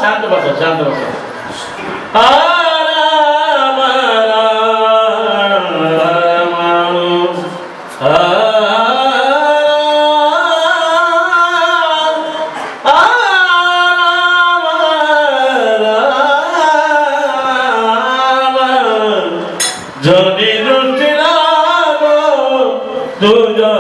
शांत बसा शांत बसा जनी दृष्टी लागो तुझ्या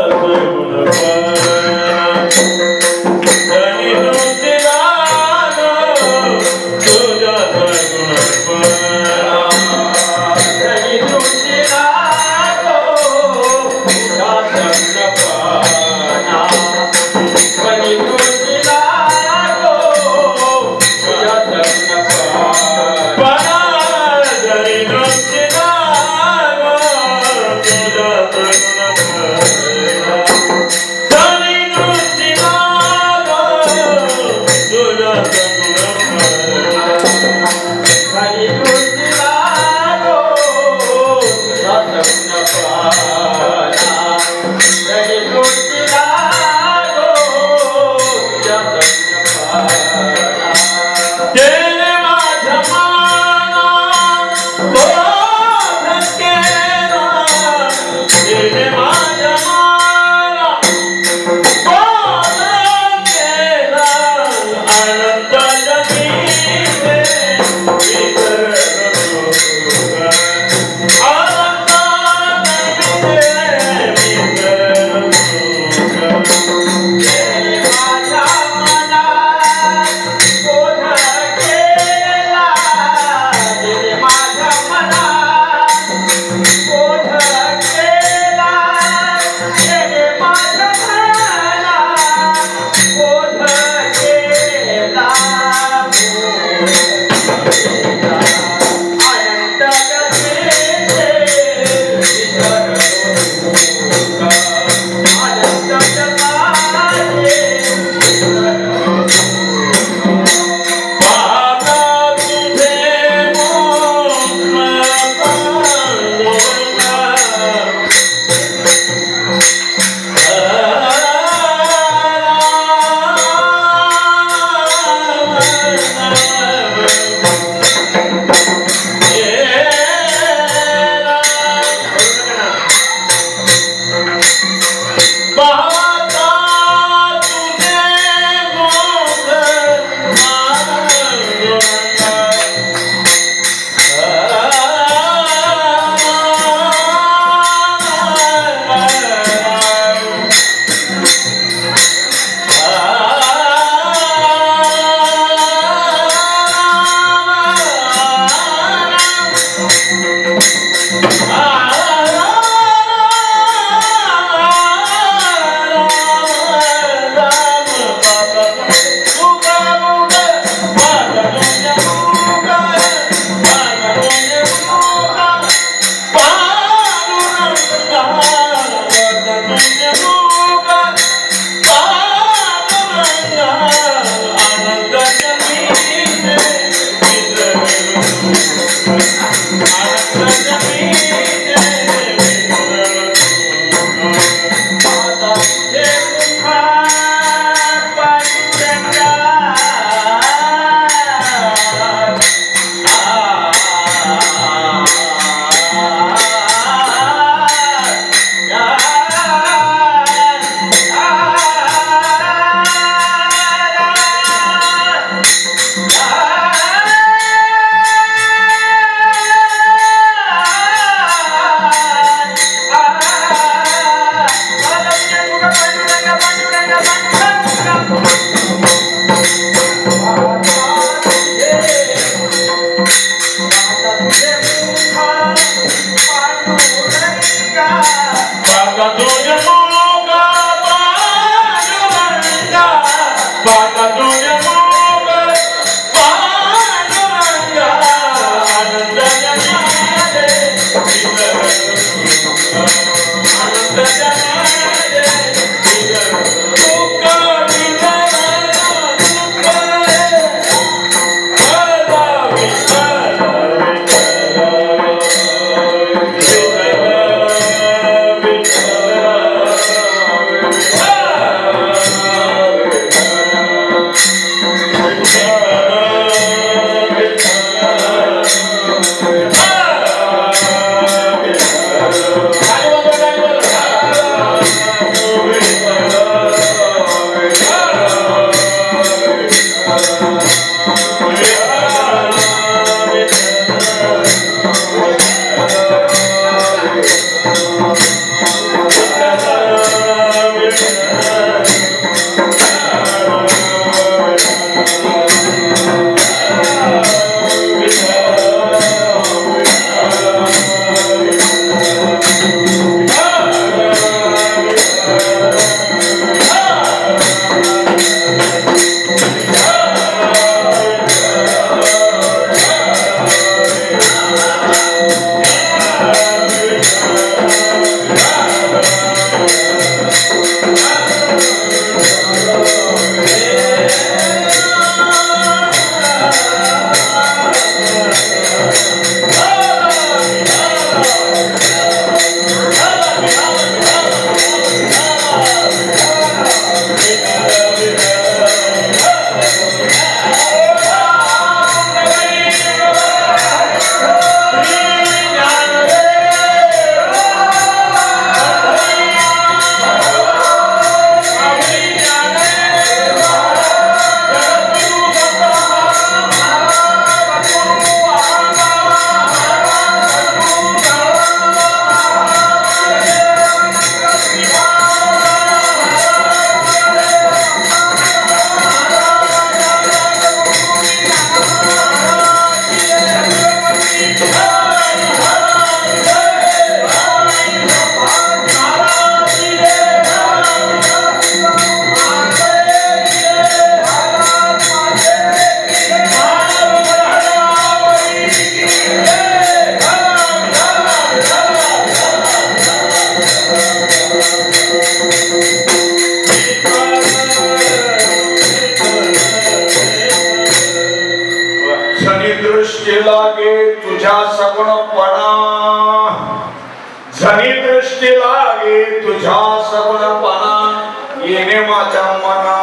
येणे माझ्या मना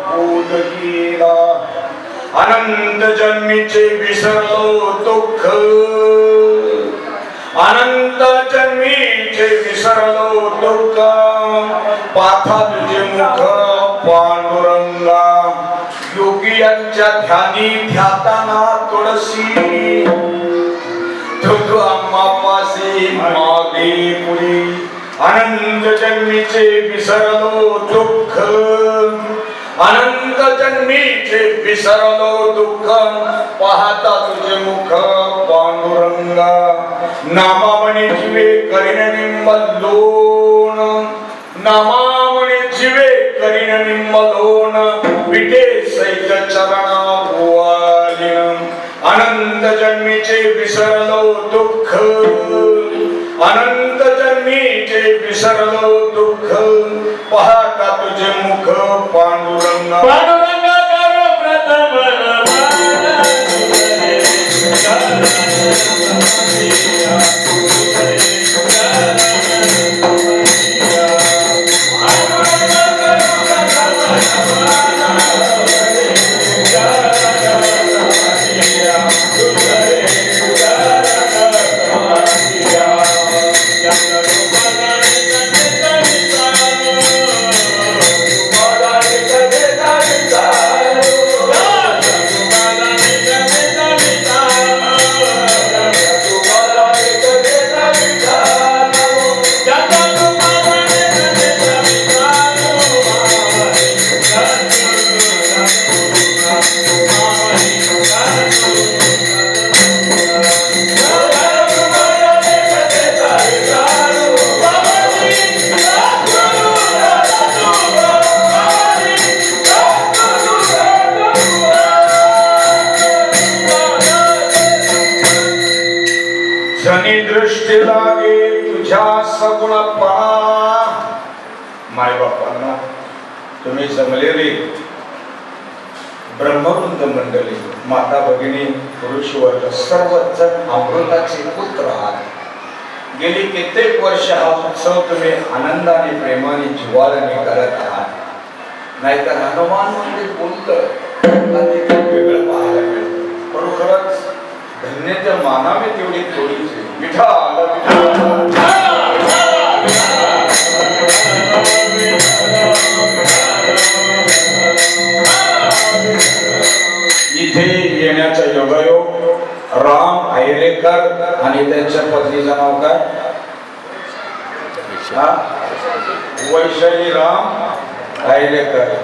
बोध केला अनंत जन्मीचे विसरलो दुःख अनंत जन्मीचे विसरलो दुःख पाथा तुझे मुख पांडुरंगा योगी यांच्या ध्यानी ध्याताना तुळशी तुझ आम्हापाशी मागे पुढे अनंत जन्मीचे विसरलो दुःख अनंत जन्मीचे विसरलो दुःख पाहता तुझे मुख पांडुरंगा नामामणी जीवे करीन निंबलोण नामामणी जीवे करीन निंबलोण विटे सैत चरणा गोवालिन अनंत जन्मीचे विसरलो दुःख अनंत जन्मीचे विसरलो दुःख पाहता तुझे मुख पांडुरंगा पांडुरंगा कर प्रथम जनी दृष्टी लागे तुझ्या सगुणपणा माय बापांना तुम्ही जमलेले ब्रह्मवृंद मंडळी माता भगिनी पुरुष वर्ग सर्वजण अमृताचे पुत्र आहात गेली कित्येक वर्ष हा उत्सव तुम्ही आनंदाने प्रेमाने जिव्हाळ्याने करत आहात नाहीतर हनुमान म्हणजे बोलतं वेगळं पाहायला मिळतं खरोखरच धन्यता मानावे तेवढी थोडीच विठाल इथे येण्याचा योगायोग राम आयरेकर आणि त्यांच्या पत्नीचं नाव काय वैशाली राम आयरेकर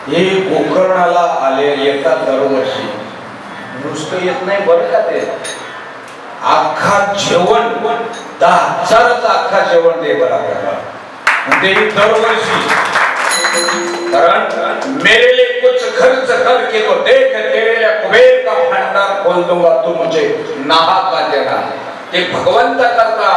हे गोकर्णाला आले येतात दरवर्षी नुसतं येत नाही बरं का ते अख्खा जेवण 10,000चं अख्खा जेवण दे बरं ते दरवर्षी कारण मेरे लिए कुछ खर्च करके तो देख तेरे लिए कुबेर का भंडार खोल दूंगा तू मुझे नाहा का देना ते भगवंत करता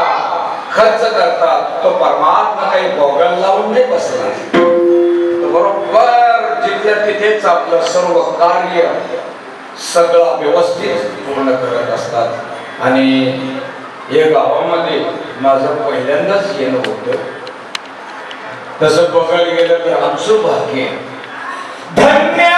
खर्च करता तो परमात्मा काही भोगायला लावून नाही बसला तो बरोबर जिथल्या तिथेच आपलं सर्व कार्य सगळं व्यवस्थित पूर्ण करत असतात आणि या गावामध्ये माझं पहिल्यांदाच येणं होतं तसं बघायला गेलं तर आमचं भाग्य धन्य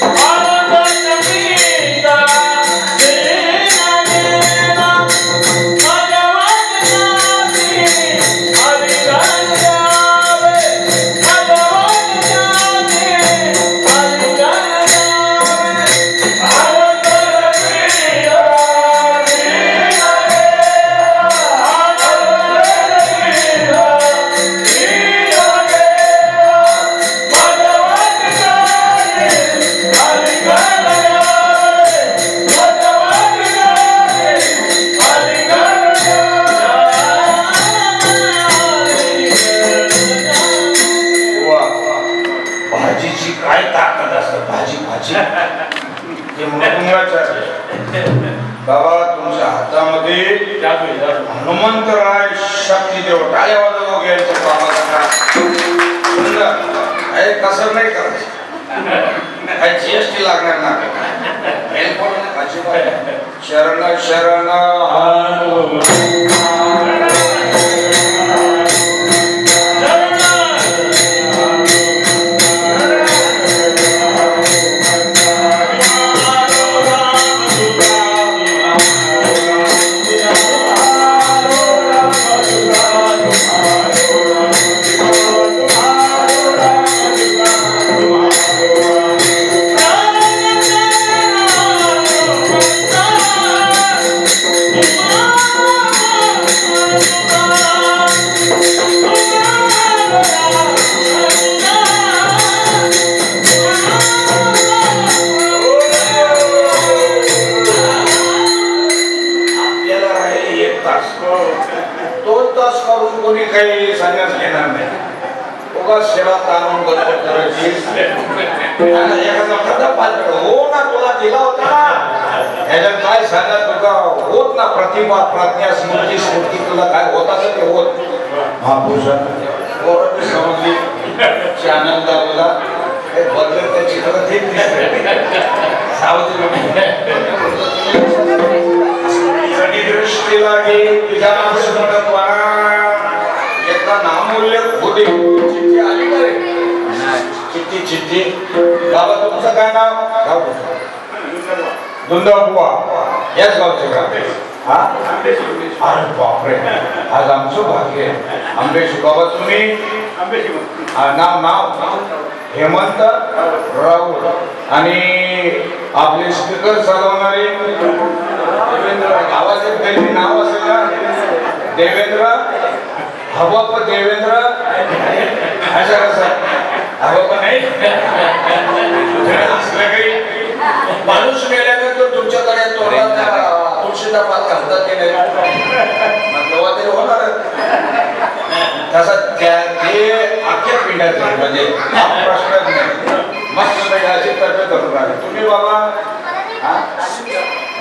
Ah! भाजीची काय ताकद असते भाजी भाजी हे मृदुंगाचं आहे. बाबा तुमच्या हातामध्ये हनुमंतराय शक्ती देव टाळ्या वाजवा घ्यायचं बाबा सुंदर कसं नाही करायचं काय जीएसटी लागणार ना शरण शरण कोणी काही संन्यास घेणार नाही उगा सेवा ताणून करायची एखादा खड्डा पालट हो ना तुला दिला होता ह्याच्यात काय सांगा तुका होत ना प्रतिभा प्रज्ञा स्मृती स्मृती तुला काय होत असेल ते होत महापुरुषांना समजली आनंद दावला हे बदल त्याची खरं ठीक सावधी दृष्टी लागे तुझ्या नामूल्य होते चिठ्ठी आली का रे चिठ्ठी बाबा तुमचं काय नाव दुंदाबुवा याच गावचे का हा अरे बापरे आज आमचं भाग्य आंबेशी बाबा तुम्ही नाव हेमंत राऊळ आणि आपले स्पीकर चालवणारे देवेंद्र गावाचे त्यांनी नाव असेल ना देवेंद्र हवा देवेंद्र अशा कसं हवा नाही असलं काही माणूस मेल्यानंतर तुमच्याकडे तुळशीचा पात घालतात की नाही तेव्हा तरी होणार तसा ते अख्ख्या पिंडाचे म्हणजे हा प्रश्नच नाही मस्त अशी तर्फे धरून राहिले तुम्ही बाबा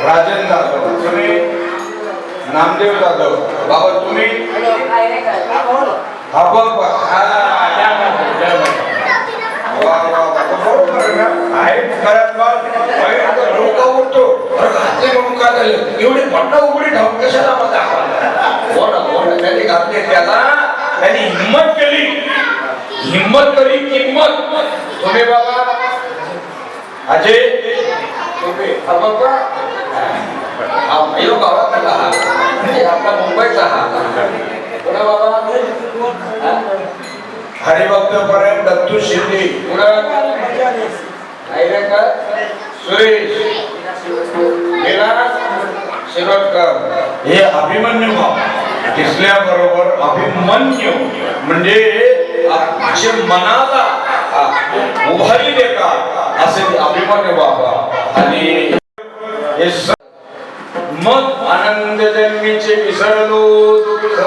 राजन जाधव तुम्ही नामदेव जाधव बाबा तुम्ही हा बघ एवढी पट्टा उघडी ठाऊन कशाला त्यांनी घातले त्याला त्यांनी हिंमत केली किंमत तुम्ही बाबा अजय तुम्ही गावातला आपला मुंबईचा हा बाबा हरिभक्त पर्यंत दत्तू शिंदे सुरेश शिरोडकर हे अभिमन्यू दिसल्याबरोबर अभिमन्यू म्हणजे असे मनाला उभारी देतात असे अभिमन्यू बाबा आणि मग आनंद जन्मीचे विसरलो दुःख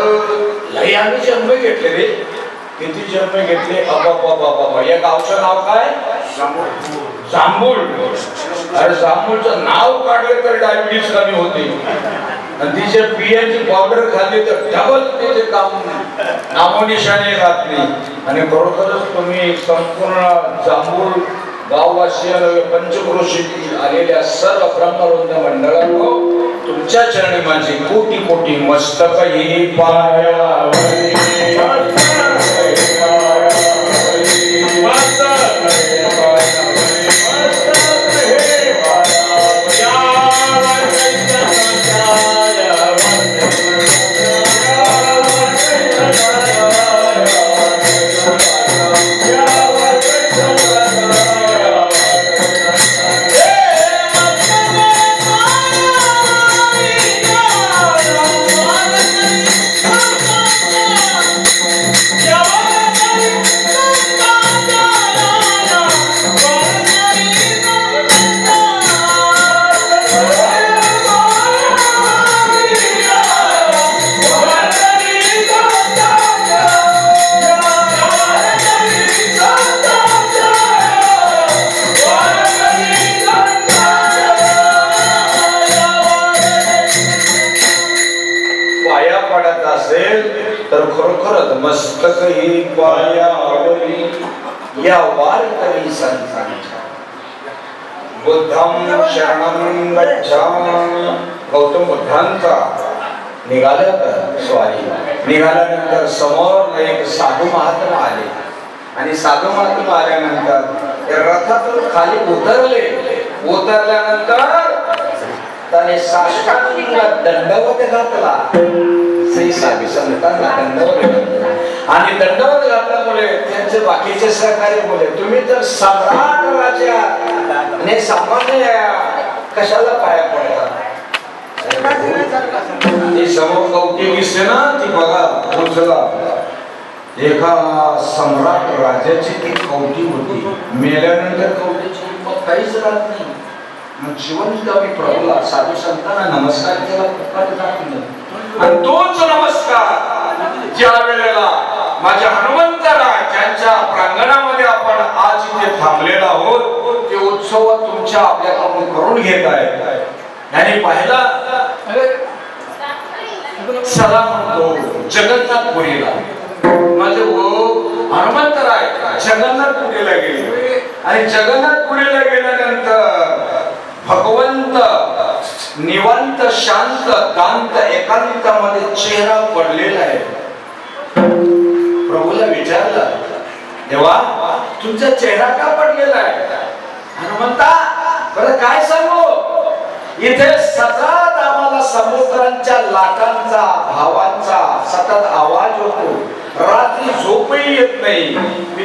लई आम्ही जन्म घेतले रे किती जन्म घेतले बाबा या गावचं नाव काय जांभूळ अरे जांभूळचं नाव काढलं तर डायबिटीस कमी होते आणि तिच्या बियाची पावडर खाल्ली तर डबल त्याचे काम नामोनिशाने राहत नाही आणि खरोखरच तुम्ही संपूर्ण जांभूळ गाववासियांना पंचक्रोशीतील आलेल्या सर्व ब्रह्मवृंद मंडळांनो तुमच्या चरणी माझे कोटी कोटी मस्तक ही पायावरी पायावरी या वारकरी संतांच्या बुद्धं शरणं गच्छामि. गौतम बुद्धांचा निघाल्यानंतर निघाल्यानंतर समोर एक साधू महात्मा आले आणि साधू महात्मा आल्यानंतर ते रथातून खाली उतरल्यानंतर त्याने साष्टांग दंडवत घातला. श्री साधू संतांना दंडवत घातला आणि दंडवत घातल्यामुळे त्यांचे बाकीचे सहकारी बोले, तुम्ही तर सम्राट राजा आणि सामान्य कशाला पाया पडता? ती समोर कवटी दिसते ना, ती बघा उचला. एका सम्राट राजाची ती कवटी होती. मेल्यानंतर कवटीची किंमत काहीच राहत नाही. मग जिवंत मी प्रभूला साधू संतांना नमस्कार केला, आणि तोच नमस्कार ज्या वेळेला माझ्या हनुमंतराय ज्यांच्या प्रांगणामध्ये आपण आज इथे थांबलेला आहोत, ते उत्सव तुमच्या आपल्याकडून करून घेत आहेत. आणि पाहिला चला म्हणतो जगन्नाथपुरीला. माझे हनुमंतराय जगन्नाथपुरीला गेले आणि जगन्नाथपुरीला गेल्यानंतर भगवंत निवांत शांत दांत एकांतामध्ये चेहरा पडलेला आहे. प्रभूला विचारलं, देवा तुमचा चेहरा का पडलेला आहे? हनुमंता बरं काय सांगू, इथे सतत आम्हाला समुद्रांच्या लाटांचा भावांचा सतत आवाज होतो, रात्री झोपही येत नाही.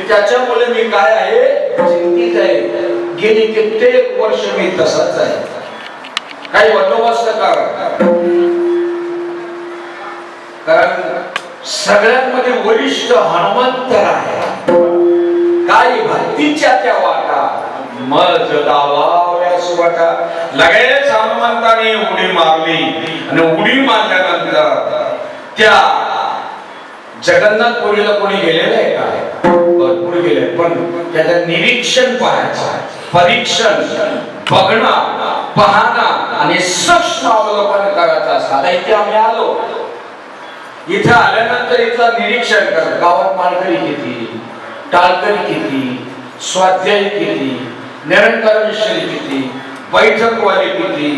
त्याच्यामुळे मी काय आहे, चिंतित आहे. गेली कित्येक वर्ष मी तसंच आहे. काही बंदोबस्त कारण सगळ्यांमध्ये वरिष्ठ हनुमंत आहे. काही भक्तीच्या त्या वाटा मज दावाव्यास वाटा. लगेच हनुमंताने उडी मारली आणि उडी मारल्यानंतर त्या जगन्नाथपुरीला कोणी गेलेलं आहे का? भरपूर गेले, पण त्याचं निरीक्षण पाहायचं, परीक्षण बघणं पाहणं आणि सूक्ष्म अवलोकन करायचं असतं. आता इथे आम्ही आलो, इथे आल्यानंतर इथलं निरीक्षण कर. गावात माळकरी किती, टाळकरी किती, स्वाध्यायी किती, निरंकारेश्वरी किती, बैठकवाले किती,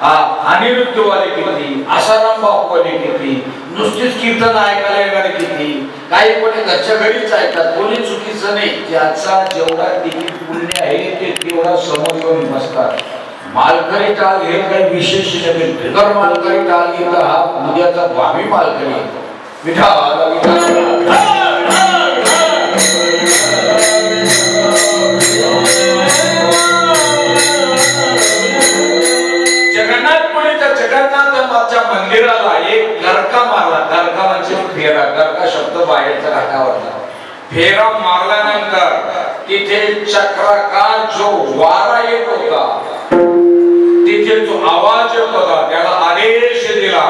अनिरुद्धवाले किती, आसाराम बापूवाले किती, नुसतीच कीर्तन ऐकायला येणारे किती. काही कोणी घरच्या घरीच ऐकतात, कोणी चुकीचं नाही. ज्याचा जेवढा तिकीट पुण्य आहे ते तेवढा समोर येऊन बसतात. मालकरी टाळ हे काही विशेष नव्हे. बिगर मालकरी टाळ घेता हा उद्याचा भावी मालकरी. जगन्नाथपुरीच्या जगन्नाथाच्या मंदिराला एक गरका मारला. गरका म्हणजे फेरा. गरका शब्द बाहेरचा घाटावरचा. फेरा मारल्यानंतर तिथे चक्राकार जो वारा येत होता, तिथे जो आवाज येत होता, त्याला आदेश दिला.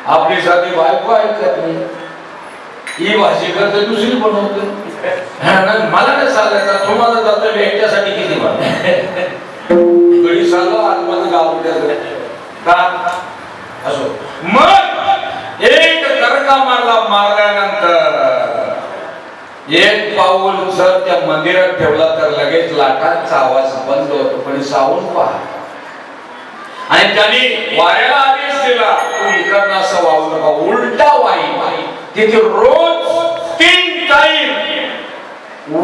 आपली साधी बायको ऐकत नाही, ही भाजी करते दुसरी बनवते. मला नाही चालायचं, तुम्हाला जातो मी एकट्यासाठी किती गडी चाललो आतमध्ये गाव का असो. मग एक गरका मारला. मारल्यानंतर एक पाऊल जर त्या मंदिरात ठेवला तर लगेच लाटांचा आवाज बंद होतो. पण सावून पहा. आणि त्यांनी वाऱ्याला आदेश दिला, तू इकडनं असं वाहू नका, उलटा वाई. तिथे रोज 3 टाइम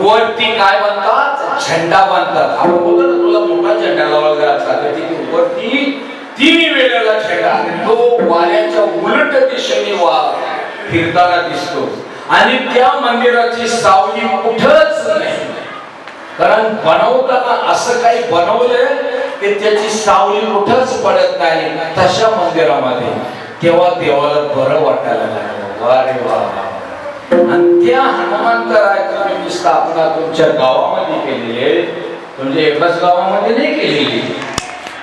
वरती काय बनतात, झेंडा बांधतात. आपण बोलतो ना तुला मोठा झेंडा लावायचा, तिथे वरती 3 वेळेला झेंडा आणि तो वाऱ्याच्या उलट दिशेने फिरताना दिसतो. आणि त्या मंदिराची सावली कुठंच नाही, कारण बनवताना असं काही बनवलंय की त्याची सावली कुठंच पडत नाही. तशा मंदिरामध्ये तेव्हा देवाला बरं वाटायला लागलं. वा रे वा. आणि त्या हनुमंतरायाची स्थापना तुमच्या गावामध्ये केलेली आहे. म्हणजे एकाच गावामध्ये नाही केलेली,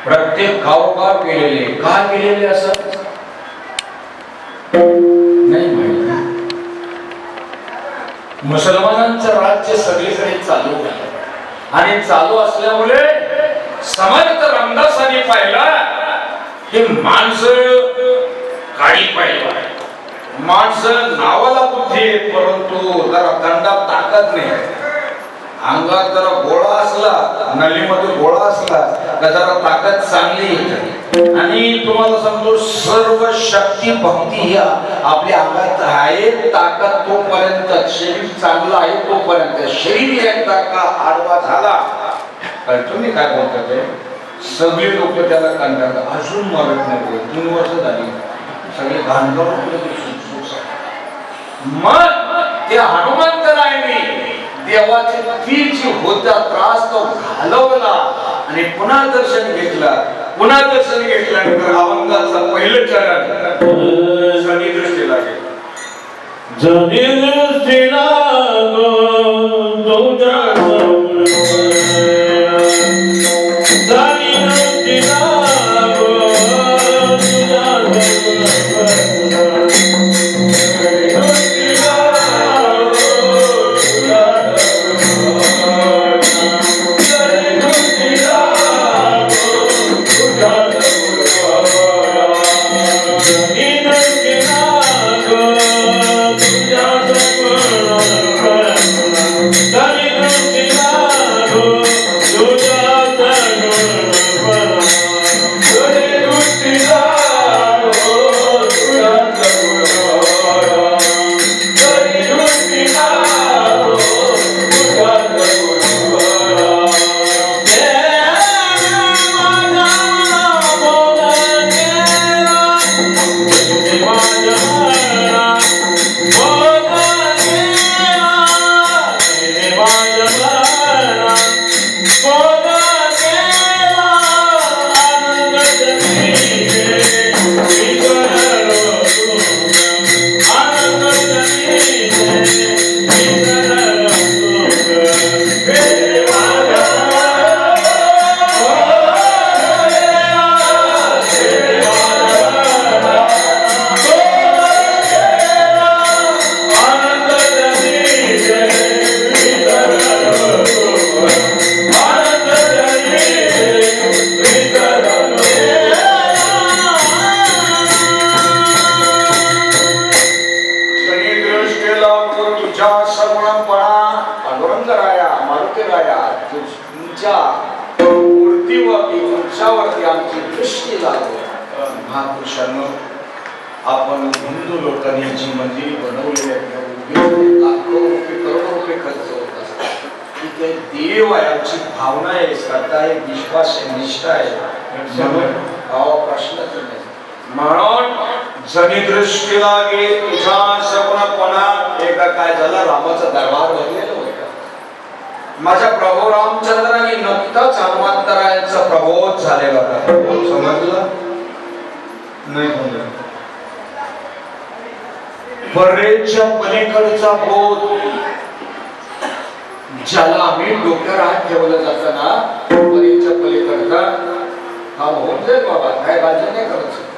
प्रत्येक गावोगाव केलेले. का केलेले असं नाही माहिती. मुसलमानांचं राज्य सगळीकडे चालू आहे आणि चालू असल्यामुळे समर्थ रामदासांनी पाहिला की माणसं काळी पाहिलं माणसं नावाला बुद्धी आहे, परंतु जरा दंडात ताकद नाही. अंगात जरा गोळा असला, नलीमध्ये गोळा असला का जरा ताकद चांगली येते. आणि तुम्हाला सांगतो सर्व शक्ती भक्ती ही आपल्या अंगात आहे. ताकद तोपर्यंत, शरीर चांगलं आहे तोपर्यंत. शरीर एकदा का आडवा झाला, तुम्ही काय बोलता ते सगळे लोक त्याला कंटाळतात. अजून मरत नाही, 3 वर्ष झाली, सगळे घाणकरून. मग ते हनुमंतरायने देवाची तीची होता त्रास तो घालवला आणि पुन्हा दर्शन घेतलं. पुन्हा दर्शन घेतल्यानंतर अभंगाचं पहिलं चरण शनी दृष्टी लागेल. जनी दृष्टीला महापुरुषांनो, आपण हिंदू लोकांनी जी मंदिरे बनवलेली आहेत, लाखो रुपये करोडो रुपये खर्च होत असतात. ते देव आहे, आमची भावना आहे, श्रद्धा आहे, विश्वास आहे, निष्ठा आहे. प्रश्नच नाही. म्हणून जनी दृष्टी लागे तुझा सगुणपणा. एकदा काय झालं, रामाचा दरबार भरलेला होता. माझ्या प्रभू रामचंद्रांनी नुकताच हनुमंतरायांचा प्रबोध झालेला होता. समजलं नाही? बरेचच्या पलीकडचा बोध ज्याला आम्ही डोक्यावर हात ठेवलं जातं ना, बरेचच्या पलीकडचा हा होऊन जाईल बाबा, काय काळजी नाही करायचं.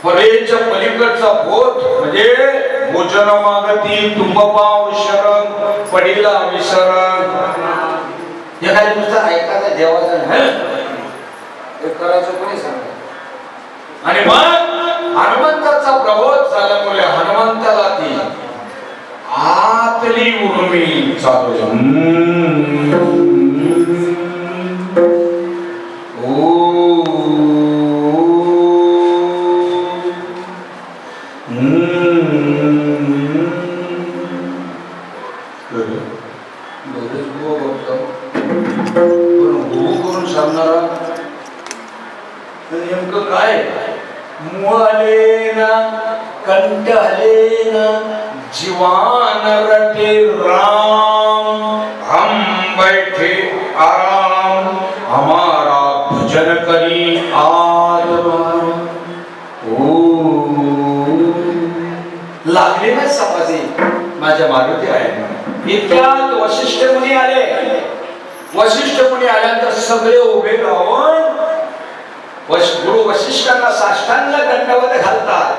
परेच्या पलीकडचा बोध म्हणजे भोजन मागती तुंबपाव शरण पडीला विसरण. हे काय नुसतं ऐकायचं देवाचं नाही, हे करायचं कोणी सांगत. आणि मग हनुमंताचा प्रबोध झाल्यामुळे हनुमंताला ती आतली उर्मी चालू करून सांगणारा नेमकं काय. मुआलेना कंटहलेना जीवान रटे राम, हम बैठे आराम हमारा भजन करी आदराम. लागले ना समाजे माझ्या मारुती आहे. इतक्यात वशिष्ठ मुनी आले. वशिष्ठ मुनी आल्यानंतर सगळे उभे राहून गुरु वशिष्ठांना साष्टांग दंडवत घालतात.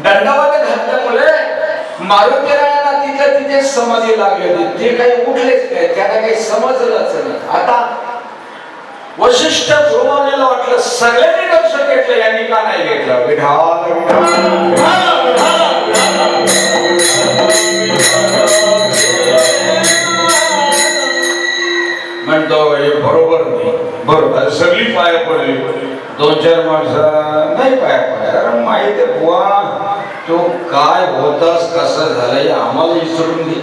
दंडवत घातल्यामुळे मारुतीरायांना तिथे समाधी लागली होती. ते काही उठलेच नाही, त्यांना काही समजलंच नाही. आता वशिष्ठ गुरुमाऊलीला वाटलं सगळ्यांनी दर्शन घेतलं, यांनी का नाही घेतलं. विठाल विठाल बरोबर नाही, बरोबर सगळी पाया पडली, 2-4 माणसं नाही पाया पडल्या. अरे माहिती आहे बुवा, तो काय होतास कसं झालंय आम्हाला विसरून घे.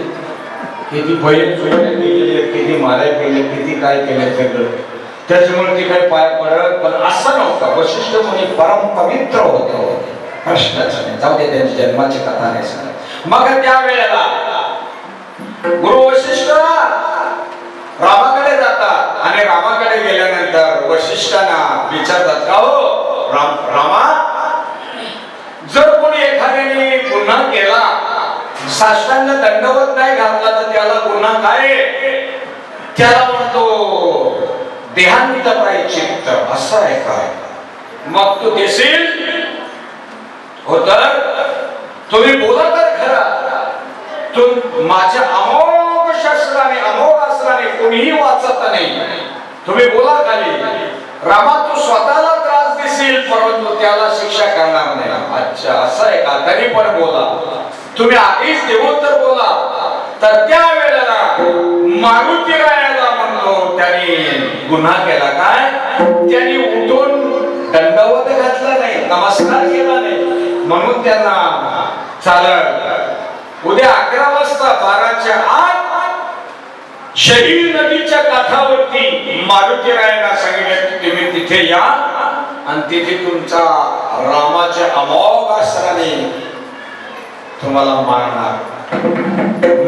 किती बैल चोरले गेले, किती माराय केले, किती काय केले सगळं. त्याच्यामुळे ते काही पाया पडत, पण असं नव्हतं. वशिष्ठ मुनी परम पवित्र होतं, प्रश्नच नाही. जाऊ दे, त्यांची जन्माची कथा नाही सांगत. मग त्या वेळेला गुरु वशिष्ठ रामाकडे जातात आणि रामाकडे गेल्यानंतर वशिष्ठांना विचारतात, का हो रामा, जर कोणी एखाद्याने गुन्हा केला, साष्टांग दंडवत नाही घातला, तर त्याला गुन्हा काय? त्याला म्हणतो देहांत प्रायश्चित्त. असं आहे काय? मग तू देशील? हो तर तुम्ही बोला तर खरा. माझ्या अमोघ शस्त्राने, अमोघ अस्त्राने कोणीही वाचत नाही. तुम्ही बोला खाली. रामा, तू स्वतःला त्रास देशील, परंतु त्याला शिक्षा करणार नाही. अच्छा, असं आहे का? तरी पण बोला. तुम्ही आधीच देऊन तर बोला. तर त्या वेळेला मारुतीरायाला म्हणतो त्यांनी गुन्हा केला. काय? त्यांनी उठून दंडवत घातला नाही, नमस्कार केला नाही, म्हणून त्यांना चालत उद्या 11 वाजता 12च्या आत शरीर नदीच्या काठावरती मारुतीरायांना सांगितलं की तुम्ही तिथे या आणि तिथे तुमचा रामाच्या अमोघ अस्त्राने तुम्हाला मारणार.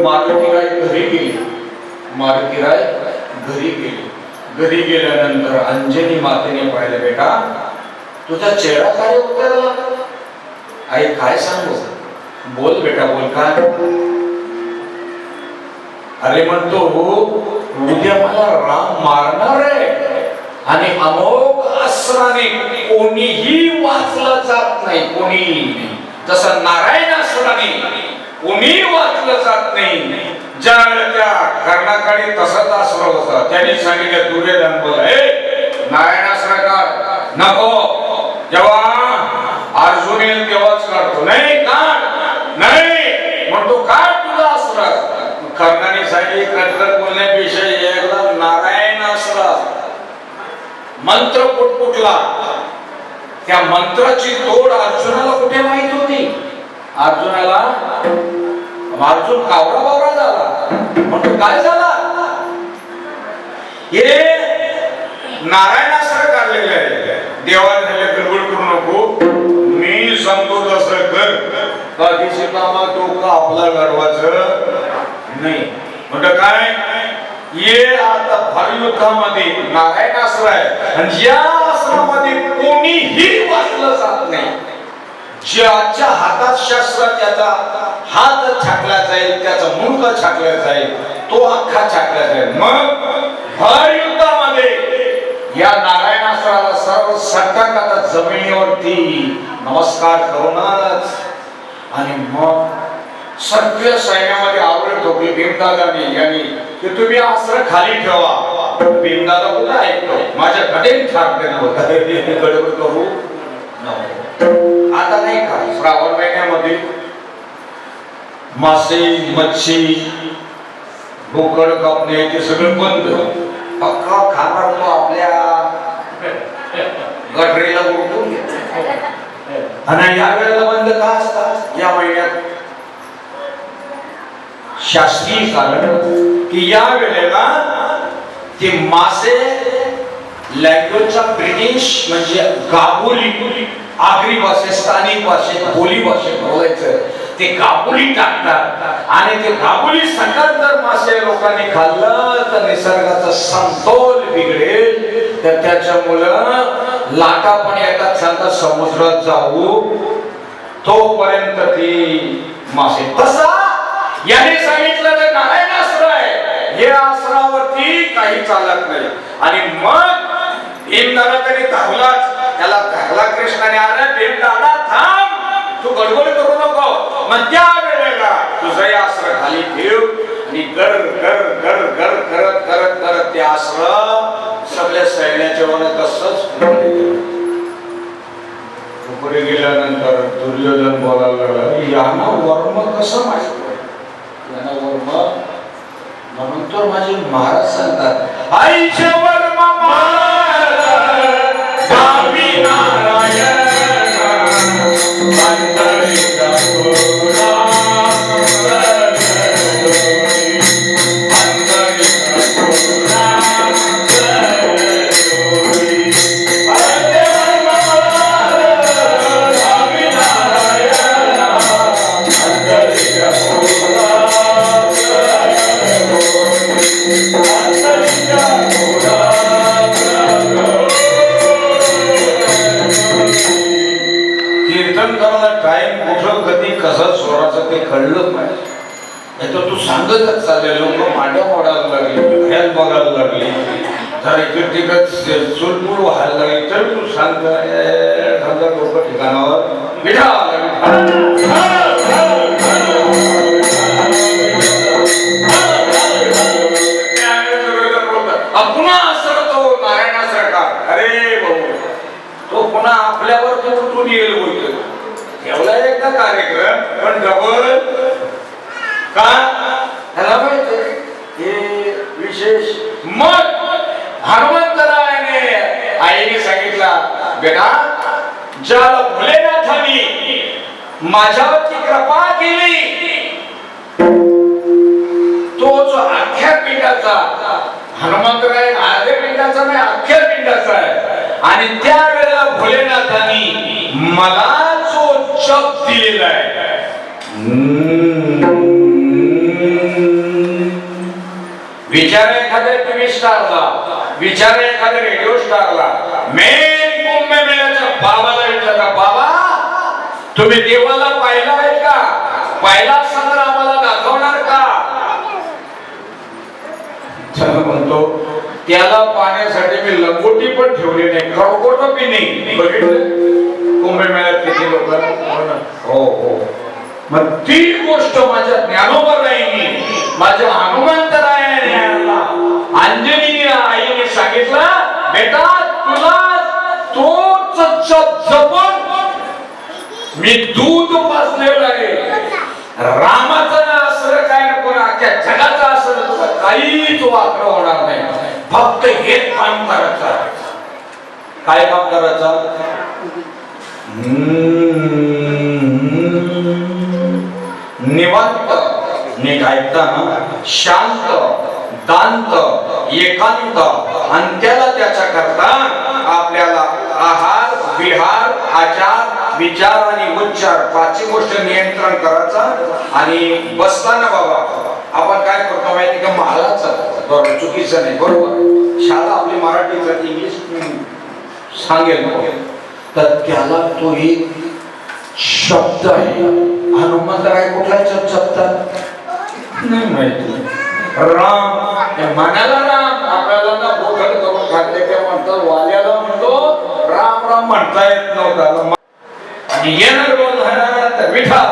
मारुतीराय घरी गेले. मारुतीराय घरी गेले. घरी गेल्यानंतर अंजनी मातेने पाहिलं, बेटा तुझा चेहरा काय उतरला? आई काय सांगू? बोल बेटा, बोल. काय? अरे म्हणतो उद्या मला राम मारणार आहे आणि अमोघ अस्त्राने कोणीही वाचलं जात नाही. कोणी जसं नारायण अस्त्राने कोणी वाचलं जात नाही. ज्या त्या कर्णाकडे तसंच अस्त्र होतं. त्यांनी सांगितलं दुर्योधन बोल, नारायण अस्त्र काढ. नको, जेव्हा अर्जुन येईल तेव्हाच काढतो. नाही काढ, नाही म्हणतो काढ तुझा अस्त्र. कर्णाने सांगितले कटकट बोलण्यापेक्षा एकदा नारायण अस्त्र मंत्र पुटपुटला. त्या मंत्राची तोड अर्जुनाला कुठे माहित होती? अर्जुनाला अर्जुन कावरा बावरा झाला. म्हणतो काय झाला? हे नारायणास्त्र काढलेलं आहे. देवाने गडबड करू नको, मी सांगतो तसं कर. बाकीचे कामा डोकं आपला गडवायचं नाही. म्हणजे काय? ये आता भरयुद्धामध्ये नारायणास्त्र आहे आणि या अस्त्रामध्ये कोणीही वाचलं जात नाही. ज्याच्या हातात शस्त्र त्याचा हात छाटला जाईल, त्याचा मुंडका छाटला जाईल, तो अख्खा छाटला जाईल. मग भर युद्धामध्ये या नारायणास्त्राला सर्व सटक आता जमिनीवरती नमस्कार करूनच आणि मग सगळ्या सैन्यामध्ये आवड ठोकली भीमदादांनी यांनी की तुम्ही अस्त्र खाली ठेवा. भीमदादा कुठे ऐकतो? माझ्या कडेन ठाकले नव्हतं. गडबड करू आता नाही का? श्रावण महिन्यामध्ये मासे, मच्छी, बोकड कापणे ते सगळं बंद. पक्का खाणार तो आपल्या गटरीला उठून आणि या वेळेला बंद का असतात? या महिन्यात शासकीय कारण की या वेळेला ते मासे लँग्वेजचा ब्रिटिश म्हणजे गाबोली, आगरी भाषेत, स्थानिक भाषेत, बोली भाषेत बोलायचं, ते गाबोली टाकतात आणि ते गाबोली सकट जर मासे लोकांनी खाल्लं तर निसर्गाचा समतोल बिघडेल. तर त्याच्यामुळं लाटा पण येतात, सांगतात समुद्रात जाऊ तोपर्यंत ती मासे. तसा याने सांगितलं तर नारायणास्त्र आहे, हे अस्त्रावरती काही चालत नाही. आणि मग भीमदादा तरी धावलाच. त्याला धरला कृष्णाने. आला भीमदादा थांब, तू गडबड करू नको. मग त्या वेळेला तुझं हे अस्त्र खाली ठेव आणि गर गर गर गर करत करत करत ते अस्त्र सगळ्या सैन्याच्या वर तसंच पुढे गेल्यानंतर दुर्योधन बोलायला लागला, यांना वर्म कसं माहित? यांना वर्म म्हणून तर माझे महाराज सांगतात आईच्या वर्मा गावी नारायण अंतरिचा पुरा कीर्तन करायला टाइम कुठं कधी कसं स्वराचं ते कळलं नाही. नाही तर तू सांगतच चालले, लोक मांड्या मोडायला लागली, घड्याळ बघायला लागली, जर इकडे तिकडे चुलबुल व्हायला लागली, तर तू सांग समजा लोक ठिकाणावर पुन्हा सरतो नारायणासारखा. अरे भाऊ, तो पुन्हा आपल्यावर तो उठून येईल बोलतो. एवढा एकदा कार्यक्रम पण डबल का ह्याला माहिती हे विशेष. मग हनुमंतरायाने आईने सांगितला, बेटा ज्याला भोलेनाथांनी माझ्यावरती कृपा केली तो जो अख्ख्या पिंडाचा, हनुमंतराय अर्ध्या पिंडाचा नाही अख्ख्या पिंडाचा आहे. आणि त्यावेळेला भोलेनाथांनी मला जो जप दिलेला आहे, विचार एखाद्या टीव्ही स्टारला, विचार एखाद्या रेडिओ स्टारला, मेन कुंभमेळ्याच्या बाबाला विचारला, बाबा तुम्ही देवाला पाहिला आहे का? पाहिला असं तर आम्हाला दाखवणार का? म्हणतो त्याला पाण्यासाठी मी लंगोटी पण ठेवली नाही, खळगोट बी नाही. बघितलं कुंभमेळ्यात किती लोक. हो हो, मग ती गोष्ट माझ्या ज्ञानोबाईंनी, माझ्या हनुमंतरायाने, अंजनी आईने सांगितलं, बेटा तुला तोच जपून मी दूध पाजलेलं आहे. रामाचं असं काय नको ना, अख्ख्या जगाचं असं काहीच वाकडं होणार नाही. फक्त हेच काम करायचं. काय काम करायचं? निवांत, नीट ऐकताना शांत, दांत, एकांत, आणि त्याला त्याच्या करता आपल्याला आहार, विहार, आचार, विचार आणि उच्चार पाचही गोष्ट नियंत्रण करायचा. आणि बसताना बाबा आपण काय करतो माहिती का, महालाचं बरोबर, चुकीचं नाही, बरोबर. शाळा आपली मराठीचं इंग्लिश सांगेल तर त्याला तो एक शब्द आहे. हनुमंतराय कुठला शब्द नाही माहिती. राम मनाला राम, आपल्याला ना बोधन करून खाते ते म्हणतात, वाल्याला म्हणतो राम राम म्हणता येत नव्हता. आणि येणार बोलणार विठा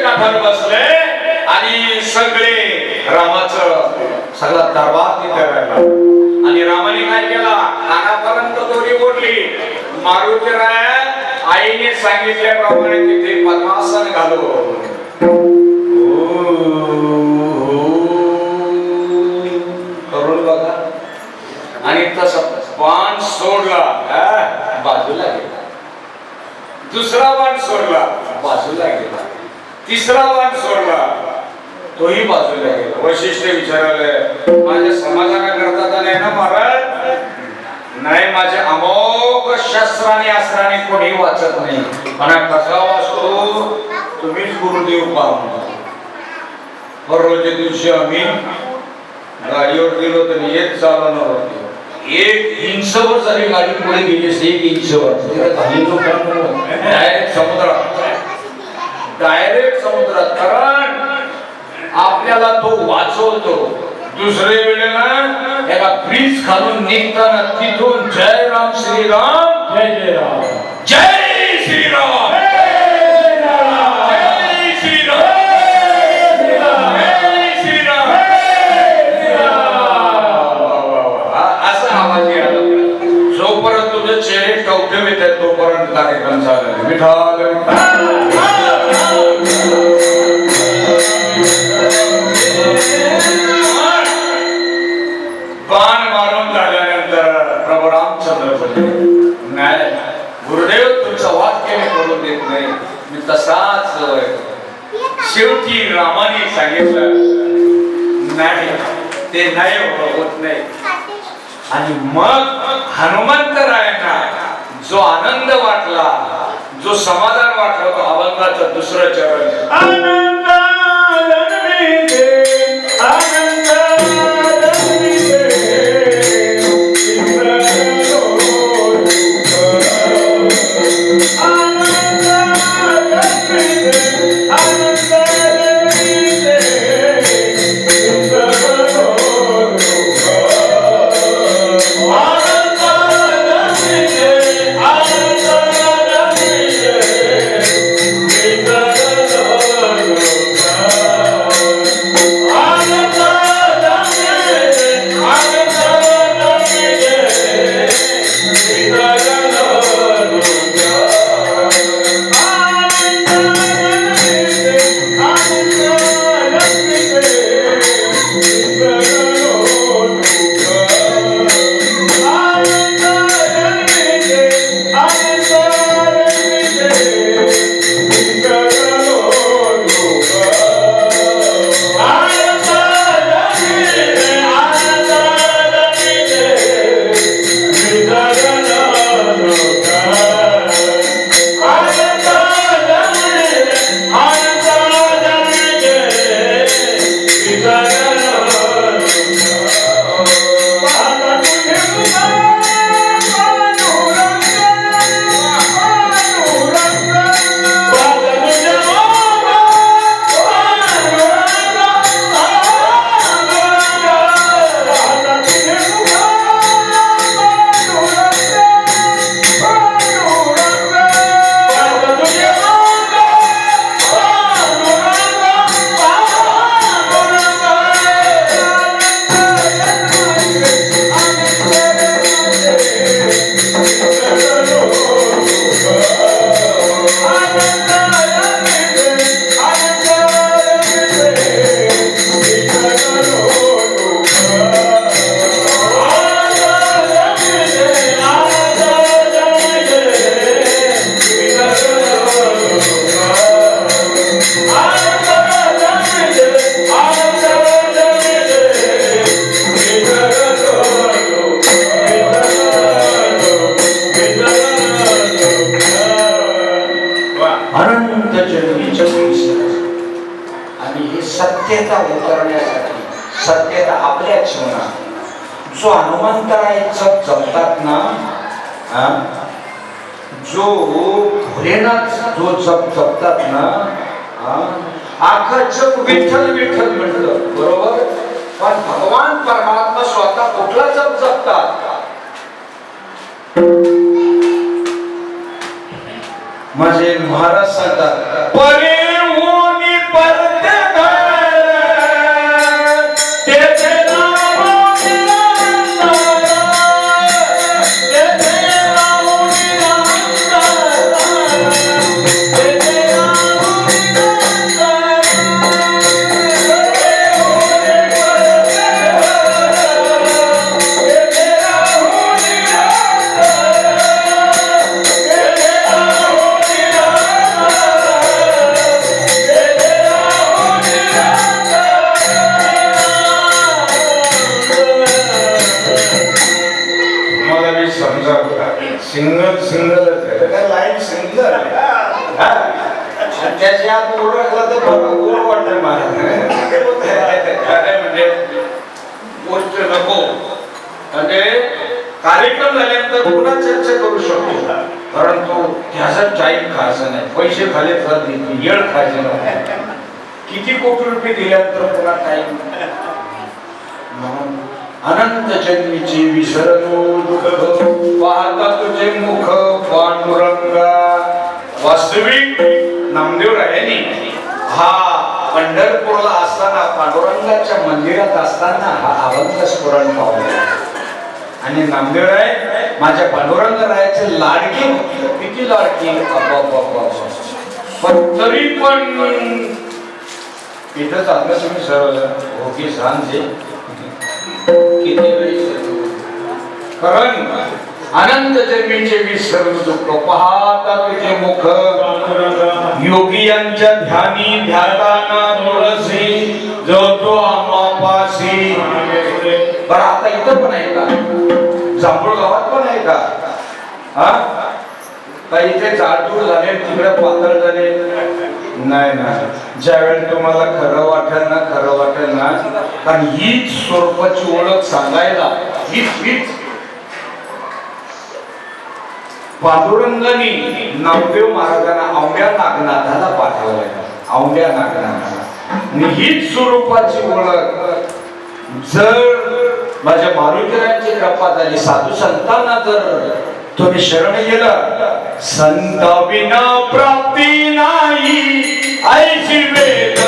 काठावर बसले आणि सगळे रामाचं सगळा दरबार तिथे राहिला. आणि रामाने काय केला, कानापर्यंत दोरी बोलली. मारुतीराय आईने सांगितल्याप्रमाणे तिथे पद्मासन घालो. करून बघा. आणि तसा बाण सोडला, बाजूला गेला. दुसरा बाण सोडला, बाजूला गेला. तिसरा बाण सोडला, तोही बाजूला गेला. वैशिष्ट्य विचारले, माझ्या समाधानाकरता नाही ना महाराज? नाही, माझ्या अमोघ शस्त्राने अस्त्राने कोणी वाचत नाही. म्हणा कसा वाचतो तुम्हीच गुरुदेव पाहून. परवाच्या दिवशी आम्ही गाडीवर गेलो तर येत चालवणार होतो. 1 इंचवर जरी गाडी पुढे गेली असते, 1 इंचवर डायरेक्ट समुद्रात, डायरेक्ट समुद्रात. कारण आपल्याला तो वाचवतो. दुसरे वेळेला एका ब्रिज खालून निघताना तिथून जय राम श्रीराम, जय जय राम, जय श्रीराम, जय श्रीराम, जय श्रीराम, असा आवाज यायला. जोपर्यंत तुझे चेहरे टवटवीत आहेत तोपर्यंत कार्यक्रम चालू. विठाल शेवटी रामाने सांगितलं नाही, ते नाही होत नाही. आणि मग हनुमंतरायांना जो आनंद वाटला, जो समाधान वाटलं, तो अभंगाचं दुसरं चरण. आनंद रंगीते, आनंद रंगीते, इंद्रलोक. आनंद रंगीते, आनंद रंगीते, इंद्रलोक. आनंद रंगीते, आनंद रंगीते, सत्यता उतरण्यासाठी, सत्यता आपल्या जीवनात जो हनुमंतरायचं जपतात ना, जो भोलेनाथ जो जपतात ना, आखं जग विठ्ठल विठ्ठल म्हटलं बरोबर, पण भगवान परमात्मा स्वतः कुठला जप जपतात. माझे महाराज सांगतात, परे होनी परते सिंगल सिंगल लाईन सिंगल त्याची आत ओळखला तर गोड वाटत मला म्हणजे गोष्ट नको. म्हणजे कार्यक्रम झाल्यानंतर पुन्हा चर्चा करू शकतो, परंतु त्याचा टाईम खायचा नाही, पैसे खाले तर येळ खायचे नाही. किती कोटी रुपये दिल्यानंतर पुन्हा टाईम. अनंत जन्मीची विसरलो दुःख पाहता तुझे मुख पांडुरंगा. वास्तविक नामदेवरायांनी हा पंढरपूरला असताना पांडुरंगाच्या मंदिरात असताना हा अभंग स्फुरण पावला. आणि नामदेवराय माझ्या पांडुरंगरायाचे लाडके, किती लाडके, पण तरी पण इथं चाललं तुम्ही सरळ होकी सांजे किती वेळी, कारण अनंत जन्मीचे विसरून दुःख पाहता तुझे मुख योगी यांच्या ध्यानी ध्याताना तुळसी जो तो आम्हापासी. बरं आता इथं पण आहे का? जांभूळ गावात पण आहे का? हा काही इथे जाडजूड झाले तिकडे पातळ झाले नाही ना. ज्यावेळी तुम्हाला खरं वाटेल ना कारण हीच स्वरूपाची ओळख सांगायला हीच पांडुरंगाने नामदेव महाराजांना औंड्या नागनाथाला पाठवलंय. औंड्या नागनाथाला आणि हीच स्वरूपाची ओळख जर माझ्या मारुतीरायांची कृपा झाली साधू संतांना जर तुम्ही शरण गेला संता विना प्राप्ती नाही ऐशी वेद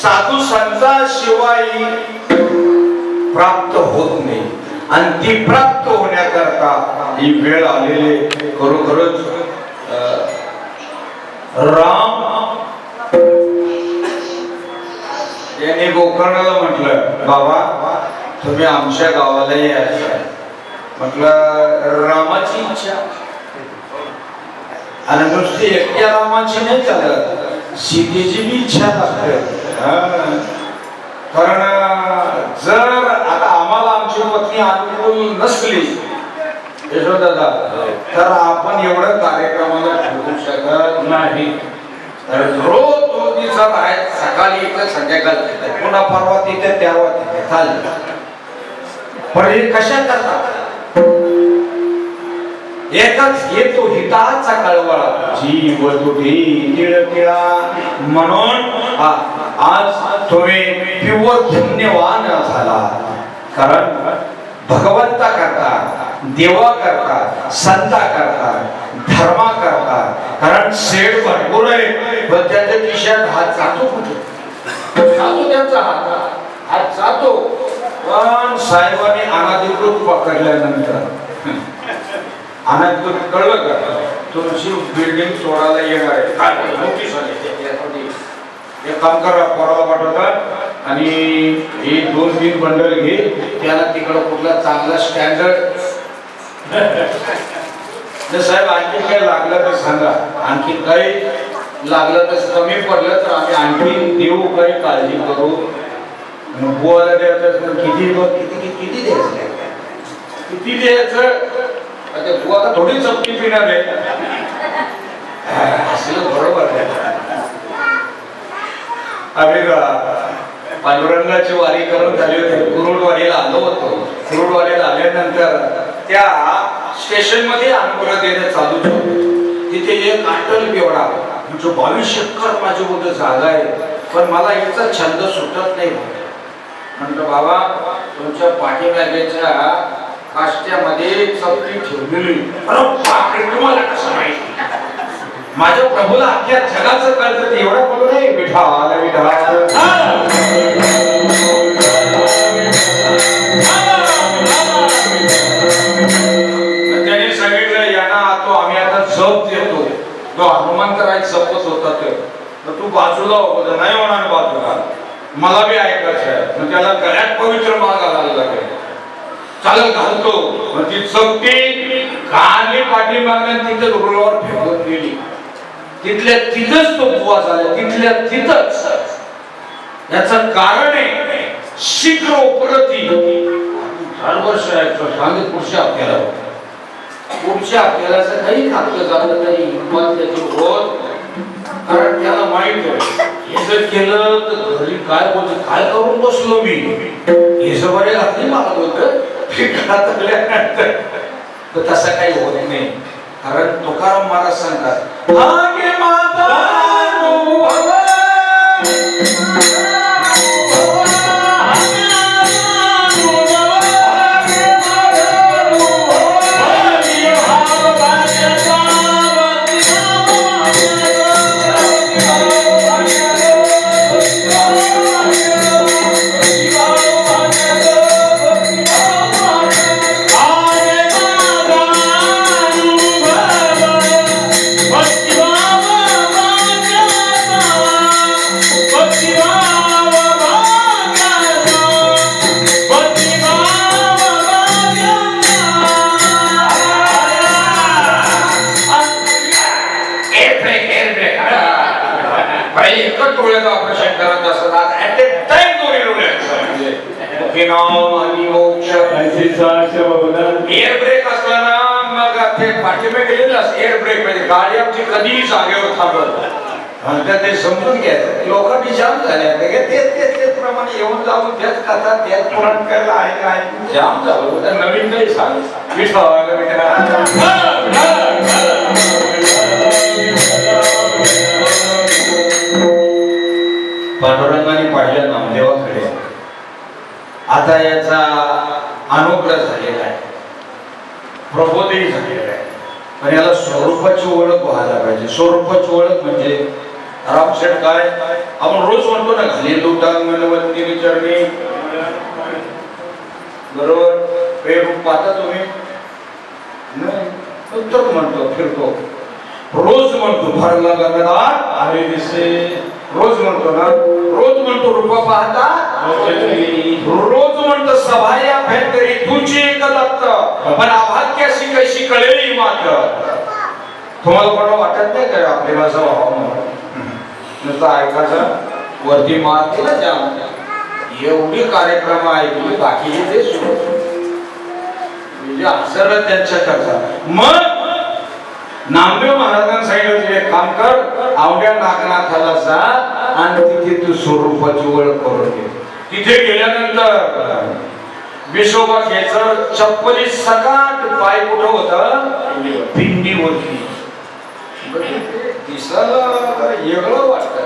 साधू संतांशिवाय प्राप्त होत नाही आणि ती प्राप्त होण्याकरता ही वेळ आलेली खरोखरच राम यांनी गोकर्णाला म्हटलं बाबा तुम्ही आमच्या गावाला यायचं. म्हटलं रामाची इच्छा आणि नुसती एकट्या रामाची नाही चालत सीतेची बी इच्छा लागते. कारण जर आता आम्हाला आमची पत्नी अनुकूल नसली यशोदादा तर आपण एवढं कार्यक्रमाला ठेवू शकत नाही. तर रोज दोन दिवसात आहेत सकाळी इथं संध्याकाळी पुन्हा परवा तिथे त्यावर तिथे चालले. पण हे कशा करतात एकच येतो हिताचा कळवळा जीव तुझी तिळतिळा म्हणून आज तुम्ही पिवर धन्यवान झाला. कारण भगवंता करता देवा करता संता करता धर्मा करता. कारण शेड भरपूर आहे पण त्याच्या खिशात हात जातो कुठे जातो त्यांचा हात जातो. पण साहेबांनी अनाधिकृत पकडल्यानंतर अनाधिकृत कळलं का तुमची बिल्डिंग सोडायला येणार आहे काय नोटीस आली. एक काम करा पोराला पाठवता आणि हे 2-3 बंडल घे त्याला तिकडं कुठला चांगला स्टँडर्ड साहेब आणखी काय लागलं तर सांगा. आणखी काही लागलं तर कमी पडलं तर आम्ही आणखी देऊ काही काळजी करू. बुवाला द्यायचं किती किती द्यायचं किती द्यायचं आता बुवाला थोडी चपटी पिणार आहे असलं बरोबर आहे. आम्ही पांडुरंगाची वारी करून झाली होती. कुरुडवाडीला आलो होतो. कुरुडवाडीला आल्यानंतर त्या स्टेशन मध्ये अनुग्रह देणं चालू होतं. तिथे एक अटल बेवडा म्हणजे 22 एकर माझ्या मध्ये जागा आहे पण मला याचा छंद सुटत नाही. म्हणतो बाबा तुमच्या पाठीमागेच्या काष्ट्यामध्ये चपटी ठेवलेली. अरे बापरे तुम्हाला कसं माहिती? माझ्या प्रभूला अख्ख्या जगाचं कळतं ते एवढं बोलू नाही. विठाल विठाल त्याने सांगितलं यांना तो आम्ही आता जप देतो. तो हनुमंतराय जपत होता तर तू बाजूला होता नाही होणार बाजूला मला बी ऐकायचं आहे. मग त्याला गळ्यात पवित्र माळ घालायला लागेल. चालत घालतो मग ती चपटी काली पाठी मागण्या तिथे रुळावर फेकून गेली. तिथल्या तिथंच तो बुवा झाला. तिथल्या तिथंच याचं कारण आहे शीघ्र उपरती 4 वर्ष सांगित पुढच्या हप्त्याला काही खातं झालं तरी हिंमत त्याची होत. कारण त्याला माहित आहे हे जर केलं तर घरी काय बोलत काय करून बसलो मी हे सगळे घातली मला बोलत तर तसं काही होत नाही. कारण तुकाराम महाराज सांगतात आगे माता भक्ती नाम आणि मोक्ष. ऐसी साक्ष बहुधा एअर ब्रेक असला ना मग ते पाठीमागे गेलेलं एअर ब्रेक म्हणजे गाडी आमची कधीही जागेवर थांबत. आणि ते समजून घ्यायचं लोकांनी जाम झाले तेच प्रमाणे येऊन जाऊन त्याच कथा त्याच पुराण करायला आहे काय जाम झालं. तर नवीन काही सांग पांडुरंगाने पाहिल्या नामदेवाकडे. आता याचा अनुग्रह झालेला आहे, प्रबोधही झालेला आहे, पण याला स्वरूपाची ओळख व्हायला पाहिजे. स्वरूपाची ओळख म्हणजे रामशेठ काय आपण रोज म्हणतो ना, घाली लुटांगणवंती चरणी, बरोबर. हे रूप पाहता तुम्ही उत्तर म्हणतो, फिरतो, रोज म्हणतो भरला गगनात आले दिसे, रोज म्हणतो ना, रोज म्हणतो रूप पाहता, रोज म्हणतो सभा या भेटकरी तुझी एक दत्त, पण अभाग्याशी कशी कळेली मात्र. तुम्हाला कोणाला वाटत नाही काय आपली भाषा व्हावं म्हणून नुसतं ऐकायचं वरती मारते ना जाम. एवढी कार्यक्रम ऐकली बाकीचे ते सुरू म्हणजे असं त्यांच्या करता. मग नामदेव महाराजांनी सांगितलं एक काम कर, आवड्या नागनाथाला जा आणि तिथे तू स्वरूपाची ओळख करून घे. तिथे गेल्यानंतर विशोबा घ्यायचं, चप्पली सकाट पाय कुठं होतं, पिंडीवरती. दिसायला वेगळं वाटतं,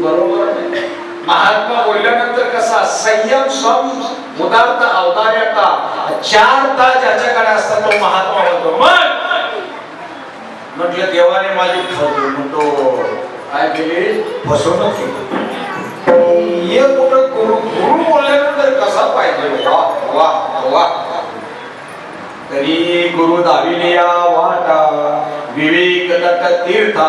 बरोबर. महात्मा बोलल्यानंतर कसा संयम सम उदारत अवतार्यता 4 तास ज्याच्याकडे असतात तो महात्मा होतो. मग म्हटलं देवाने माझी म्हणतो काय केली, फसवणूक केली. हे कुठं गुरु गुरु बोलल्यानंतर कसा पाहिजे, वा वा वा. तरी गुरु दाविलिया वाटा विवेक दत्त तीर्था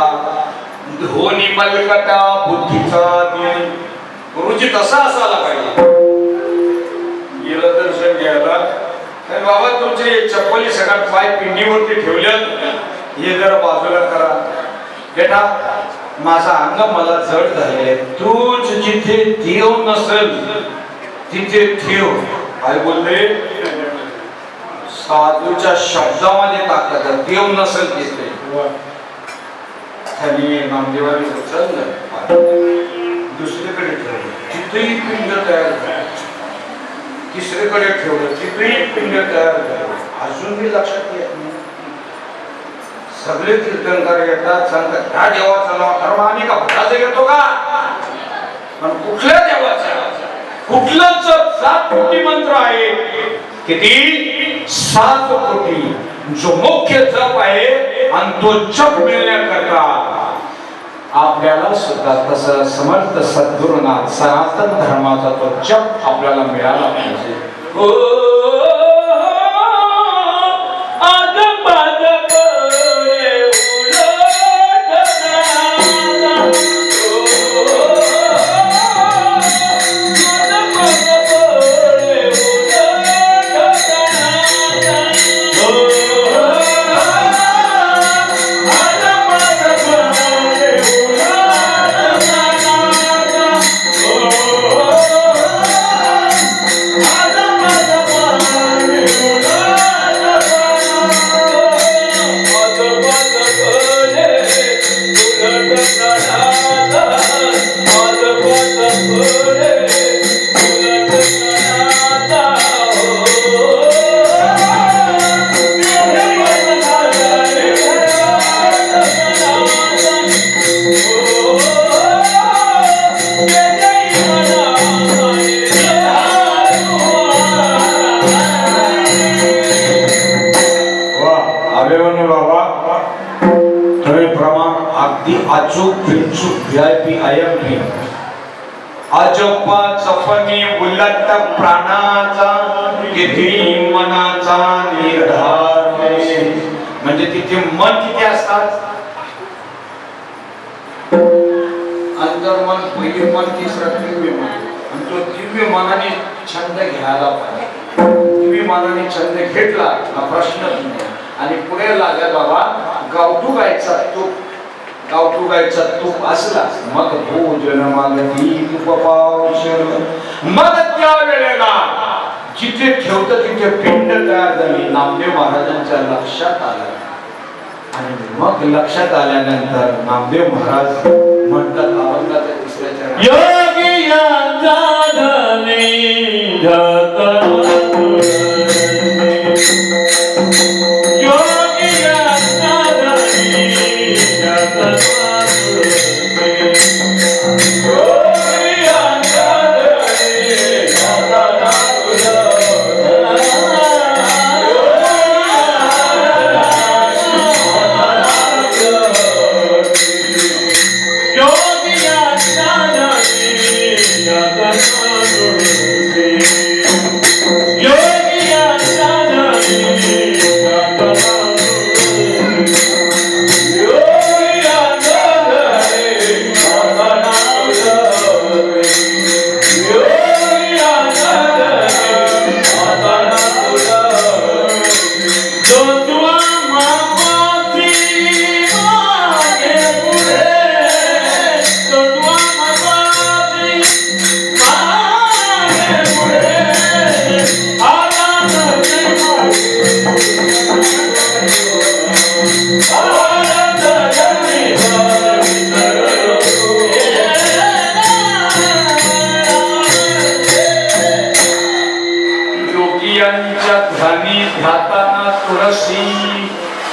धोनी मलकटा बुद्धीचा दिन. गुरुजी तसा असायला पाहिजे. गेलं दर्शन घ्यायला, बाबा तुमचे चप्पली सगळ्यात पाय पिंडीवरती ठेवल्यात, हे जरा बाजूला करा. बेटा माझा अंग मला जड झाले, तूच जिथे देव नसेल तिथे ठेव. काय बोलले, साधूच्या शब्दामध्ये ताकद, देव नसेल तिथे. त्यांनी नामदेवाने उचललं, दुसरीकडे ठेवलं, तिथेही पिंड तयार झालं. तिसरीकडे ठेवलं, तिथेही पिंड तयार झालं. अजूनही लक्षात येत नाही. सगळे कीर्तनकार येतात, सांगतात ह्या देवाचं नाव ठरवा. आम्ही का भटाचं घेतो का, पण कुठल्या देवाचं, कुठलं जप 7 कोटी मंत्र आहे. किती, 7 कोटी. जो मुख्य जप आहे आणि तो जप मिळण्याकरता आपल्याला सुद्धा तसं समर्थ सद्गुरुनाथ सनातन धर्माचा तो जप आपल्याला मिळाला पाहिजे. अजोबा चपनी उलट प्राणाचा किती मनाचा निर्धार. म्हणजे तिथे मन किती असतात, अंतर्मन, पहिली मन, तिसरं दिव्य मन. आणि तो दिव्य मनाने छंद घ्यायला पाहिजे. दिव्य मनाने छंद घेतला हा प्रश्नच नाही. आणि पुढे लागत बाबा गावठू गायचा तूप, गावठू गायचा तूप असला मग भोजन मागती तूप पावशर, मग त्या वेळेला जिथे ठेवतं तिथे पिंड तयार झाली. नामदेव महाराजांच्या लक्षात आलं आणि मग लक्षात आल्यानंतर नामदेव महाराज म्हणतात अभंगाच्या तिसऱ्या चरणात, योगी यांचा धनी धतनातुरते. योगी यांचा धनी धतनातुरते. योगी यांचा धनी धतनातुरते.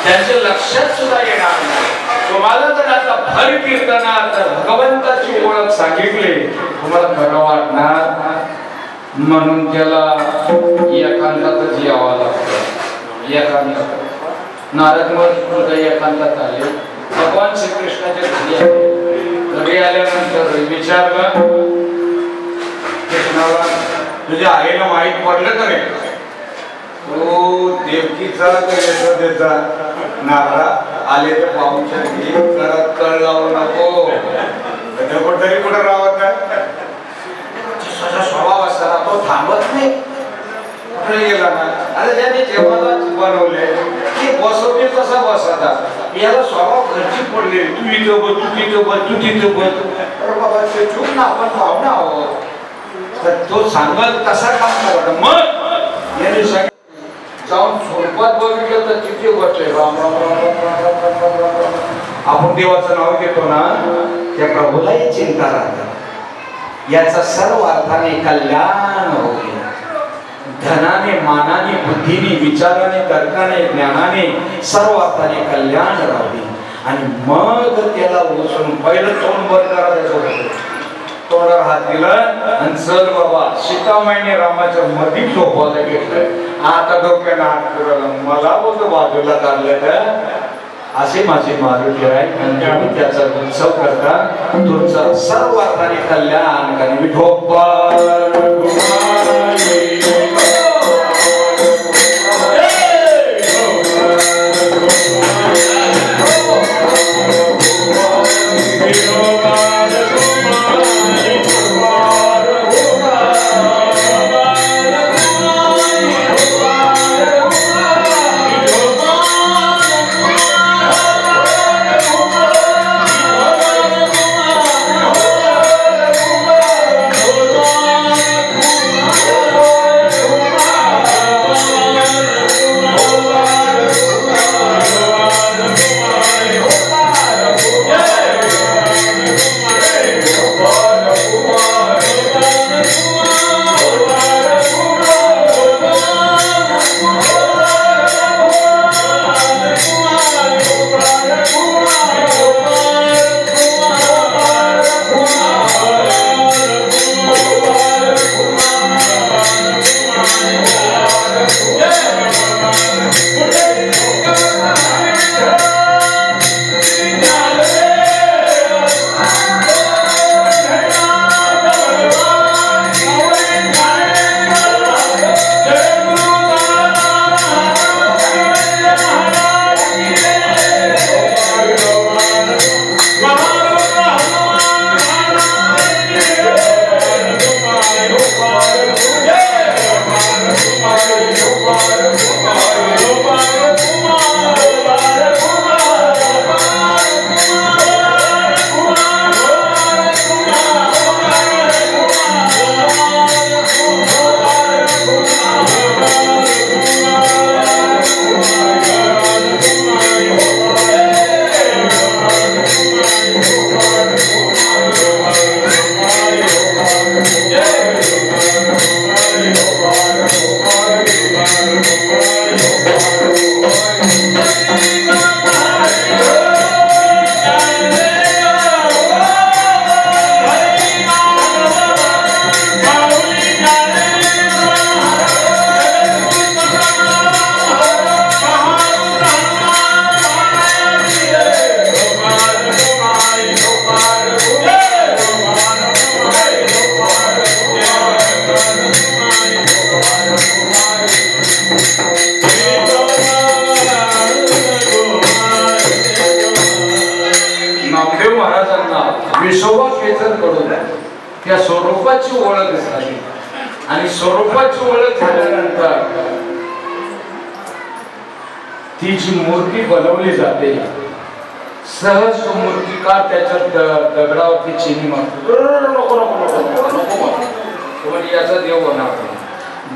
त्यांच्या लक्षात सुद्धा येणार नाही. तुम्हाला जर आता भर कीर्तनात भगवंताची ओळख सांगितली तुम्हाला खरं वाटणार. म्हणून त्याला एकांतातच यावं लागतं. एकांतात नारद सुद्धा एकांतात आले. भगवान श्रीकृष्णाच्या घरी आले. घरी आल्यानंतर विचारलं कृष्णाला, तुझ्या आईला माहित पडलं का रे? तो देवकीचा यशोदेचा नारा आले तर पाहूच्या घरात कळ लावू नको. तरी कुठं राहत स्वभाव असताना तो थांबत नाही. कुठे गेला ना अरे ज्याने जेव्हा बनवले ते बसवते तसा बसता. याला स्वभाव घरची पडले. तू इथं बस, तू तिथं बस, तू तिथं बस. अरे बाबा ते चूक ना, आपण पाहुणा आहोत. तर तो सांगत तसा काम करत. मग याने सांगितलं जाऊन स्वरूपात बघितलं तर तिथे बसले. राम राम राम राम राम राम राम राम राम. आपण देवाचं नाव घेतो ना त्या प्रभूलाही चिंता राहतात. याचा सर्व अर्थाने कल्याण होईल. धनाने, मानाने, बुद्धीने, विचाराने, तर्काने, ज्ञानाने सर्व अर्थाने कल्याण राहील. आणि मग त्याला उचलून पहिलं तोंड वर करायचं. तोंडावर हात दिला आणि चल बाबा सीतामाईने रामाच्या मध्ये झोपायला घेतलं. आता डोक्यानं हात फिरवला. मला बोलतो बाजूला काढलं का असे माझे मारुती आहे. आणि त्याचा उत्सव करता तुमचा सर्व अर्थाने कल्याण करा. विठोबा स्वरूपाची ओळख झाली आणि स्वरूपाची ओळख झाल्यानंतर ती जी मूर्ती बनवली जाते सहज मूर्तिकार त्याच्या दगडावरती चिनी मारतो नको नको नको नको म्हणजे याचा देव होणार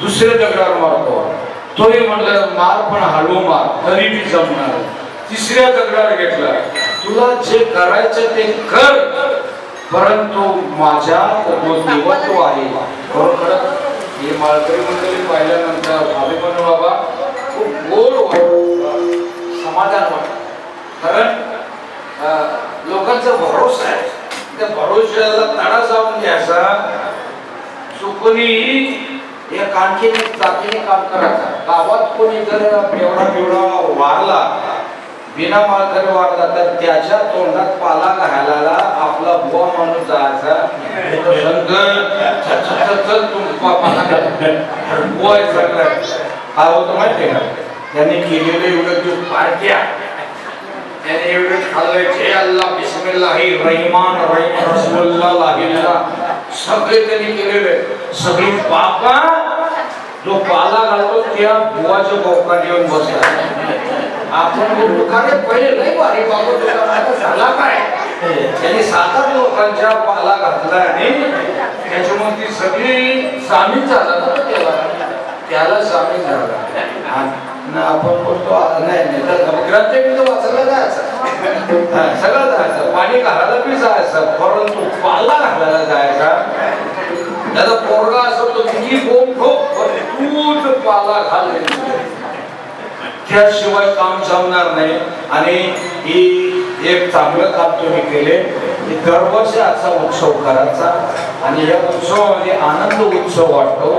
दुसऱ्या दगडावर मारतो तोही म्हणलं मार पण हळू मार तरी बी जमणार तिसऱ्या दगडावर घेतला तुला जे करायचं ते कर परंतु माझ्या देवत्व आहे खरोखर हे माळकरी मंडळी पाहिल्यानंतर भावी पण बाबा खूप गोड वाटत समाधान वाटत कारण लोकांचा भरोसा आहे त्या भरोश्याला तडा जाऊन घ्यायचा चुकून एक आणखी जातीने काम करायचं गावात कोणी जर एवढा वारला बिना माळकरी वारला तर त्याच्या तोंडात पाला घालायला आपला बुवा माणूस जायचा बुवा काय होतं माहितीये का त्यांनी केलेलं एवढं दिवस पार्ट्या त्याने एवढं खाल्लंय जय अल्लाह बिस्मिल्लाही रहिमान रहीम रसूलुल्लाह सगळे त्यांनी केलेले सगळी बापा जो पाला घालतो त्या बुवाच्या बोकात येऊन बसतात आपण दुकाने पहिले नाही वारी बाबा दुकानात झाला काय त्यांनी 7-8 लोकांच्या पाला घातला आणि त्याच्यामुळे ती सगळी सामील झाला ना त्याला सामील झाला आपण बोलतो नाही ग्रंथ वाचायला जायचं सगळं जायचं पाणी घालायला बी जायचं परंतु पाला घालायला जायचा त्याचा पोरगा असं तो किती तूच पाला घाल त्याशिवाय काम जमणार नाही आणि ही एक चांगलं काम तुम्ही केले दरवर्षी आजचा उत्सव करायचा आणि या उत्सवामध्ये आनंद उत्सव वाटतो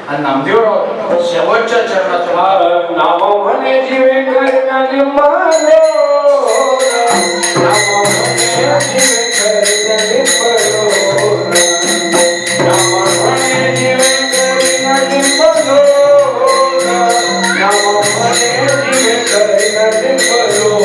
आणि नामदेवराव शेवटच्या चरणात नाव म्हणे जीवे करणारे मानो नाव म्हणे जीवे करणारे परो नाव म्हणे जीवे करणारे परो नाव म्हणे जीवे करणारे परो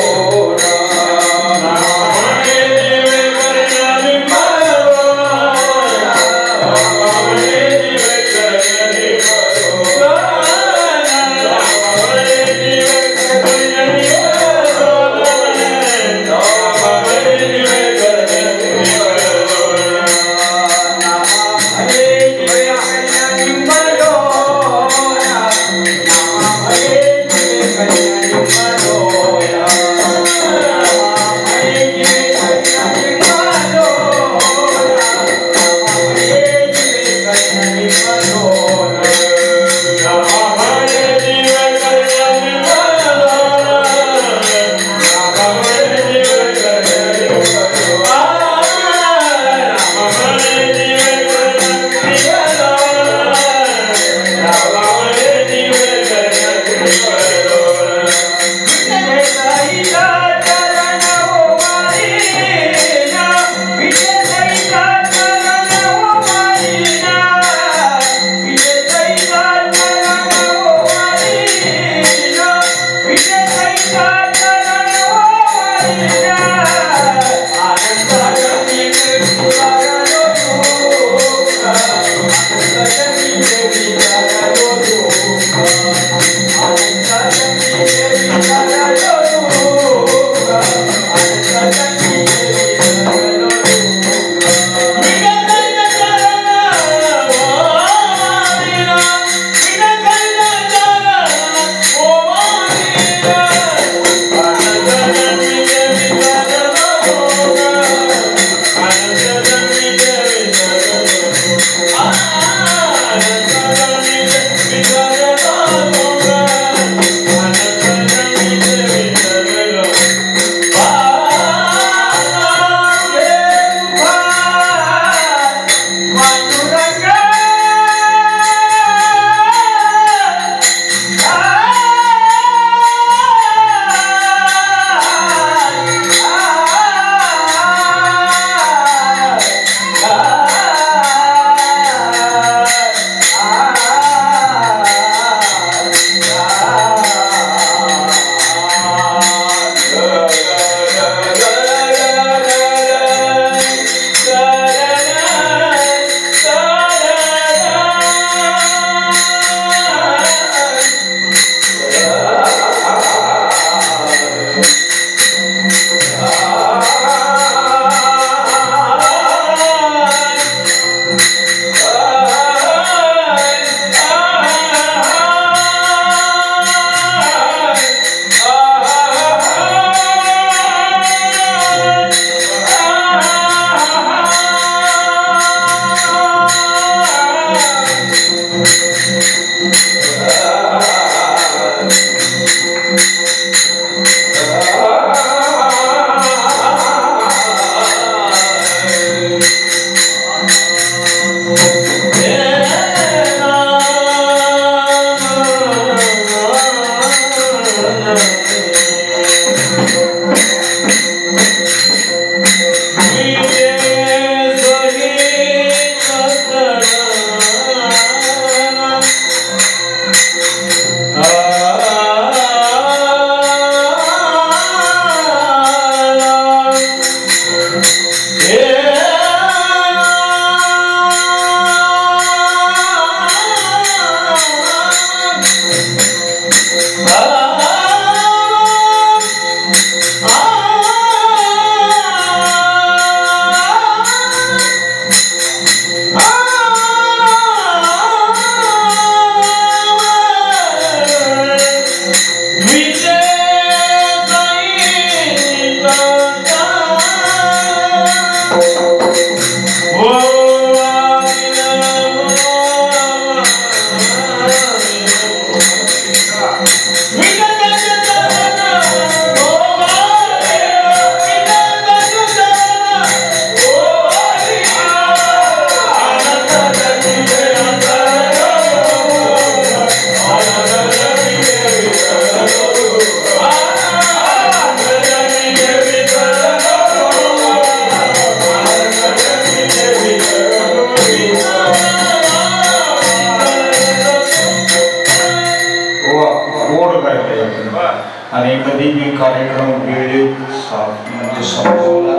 आणि कधीही कार्यक्रम वेळेत म्हणजे संपवला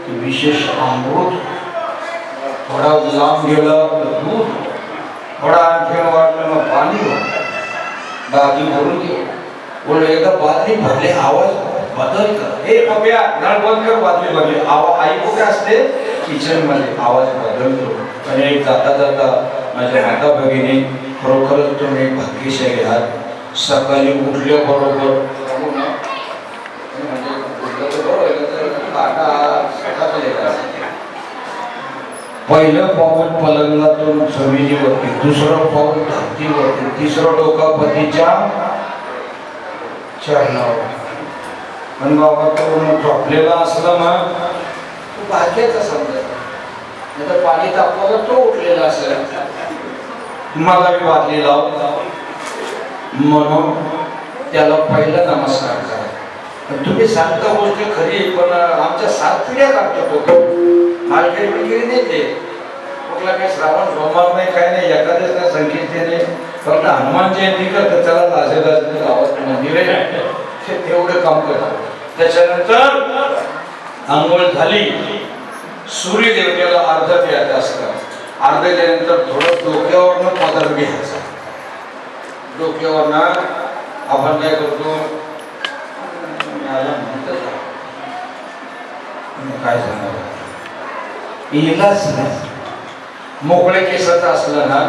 की विशेष अमृत, थोडा लांब गेला तर दूध, थोडा आणखीन वाटलं मग पाणी, बाकी भरून घे. बोल एकदा बादली भरले आवाज बदल कर, हे पप्या नळ बंद कर, बादली भरली आवाज आई कुठे असते किचन मध्ये, आवाज बदलतो. आणि एक जाता जाता माझ्या माता भगिनी खरोखरच तुम्ही भाग्यशाली आहात. सकाळी उठल्याबरोबर पहिलं पाऊल पलंगातून जमिनीवरती, दुसरं पाऊल धरतीवरती, तिसरं डोका पतीच्या चरणावर. पण बाबा तो झोपलेला असला ना तो भाग्याचा समजा, नाही तर पाणी तापवायला तो उठलेला असेल. मला बी बादली लाव म्हणून त्याला पहिला नमस्कार करा. तुम्ही सांगता गोष्ट खरी, पण आमच्या 7 पिढ्या काढतो तो मालगिरी बिलगिरी नाही ते. कुठला काही श्रावण सोमवार नाही, काय नाही, एखाद्याच संकेत नाही, फक्त हनुमान जयंती करतं, त्याला लाजेदार गावात मंदिर आहे तेवढं काम करतात. त्याच्यानंतर आंघोळ झाली, सूर्यदेवतेला अर्घ द्यायचं असतं. अर्घ दिल्यानंतर थोडं डोक्यावरनं पदर घ्यायचा. डोक्यावरनं आपण काय करतो, काय सांगणार, इलाज नाही. मोकळे केसाचं असलं ना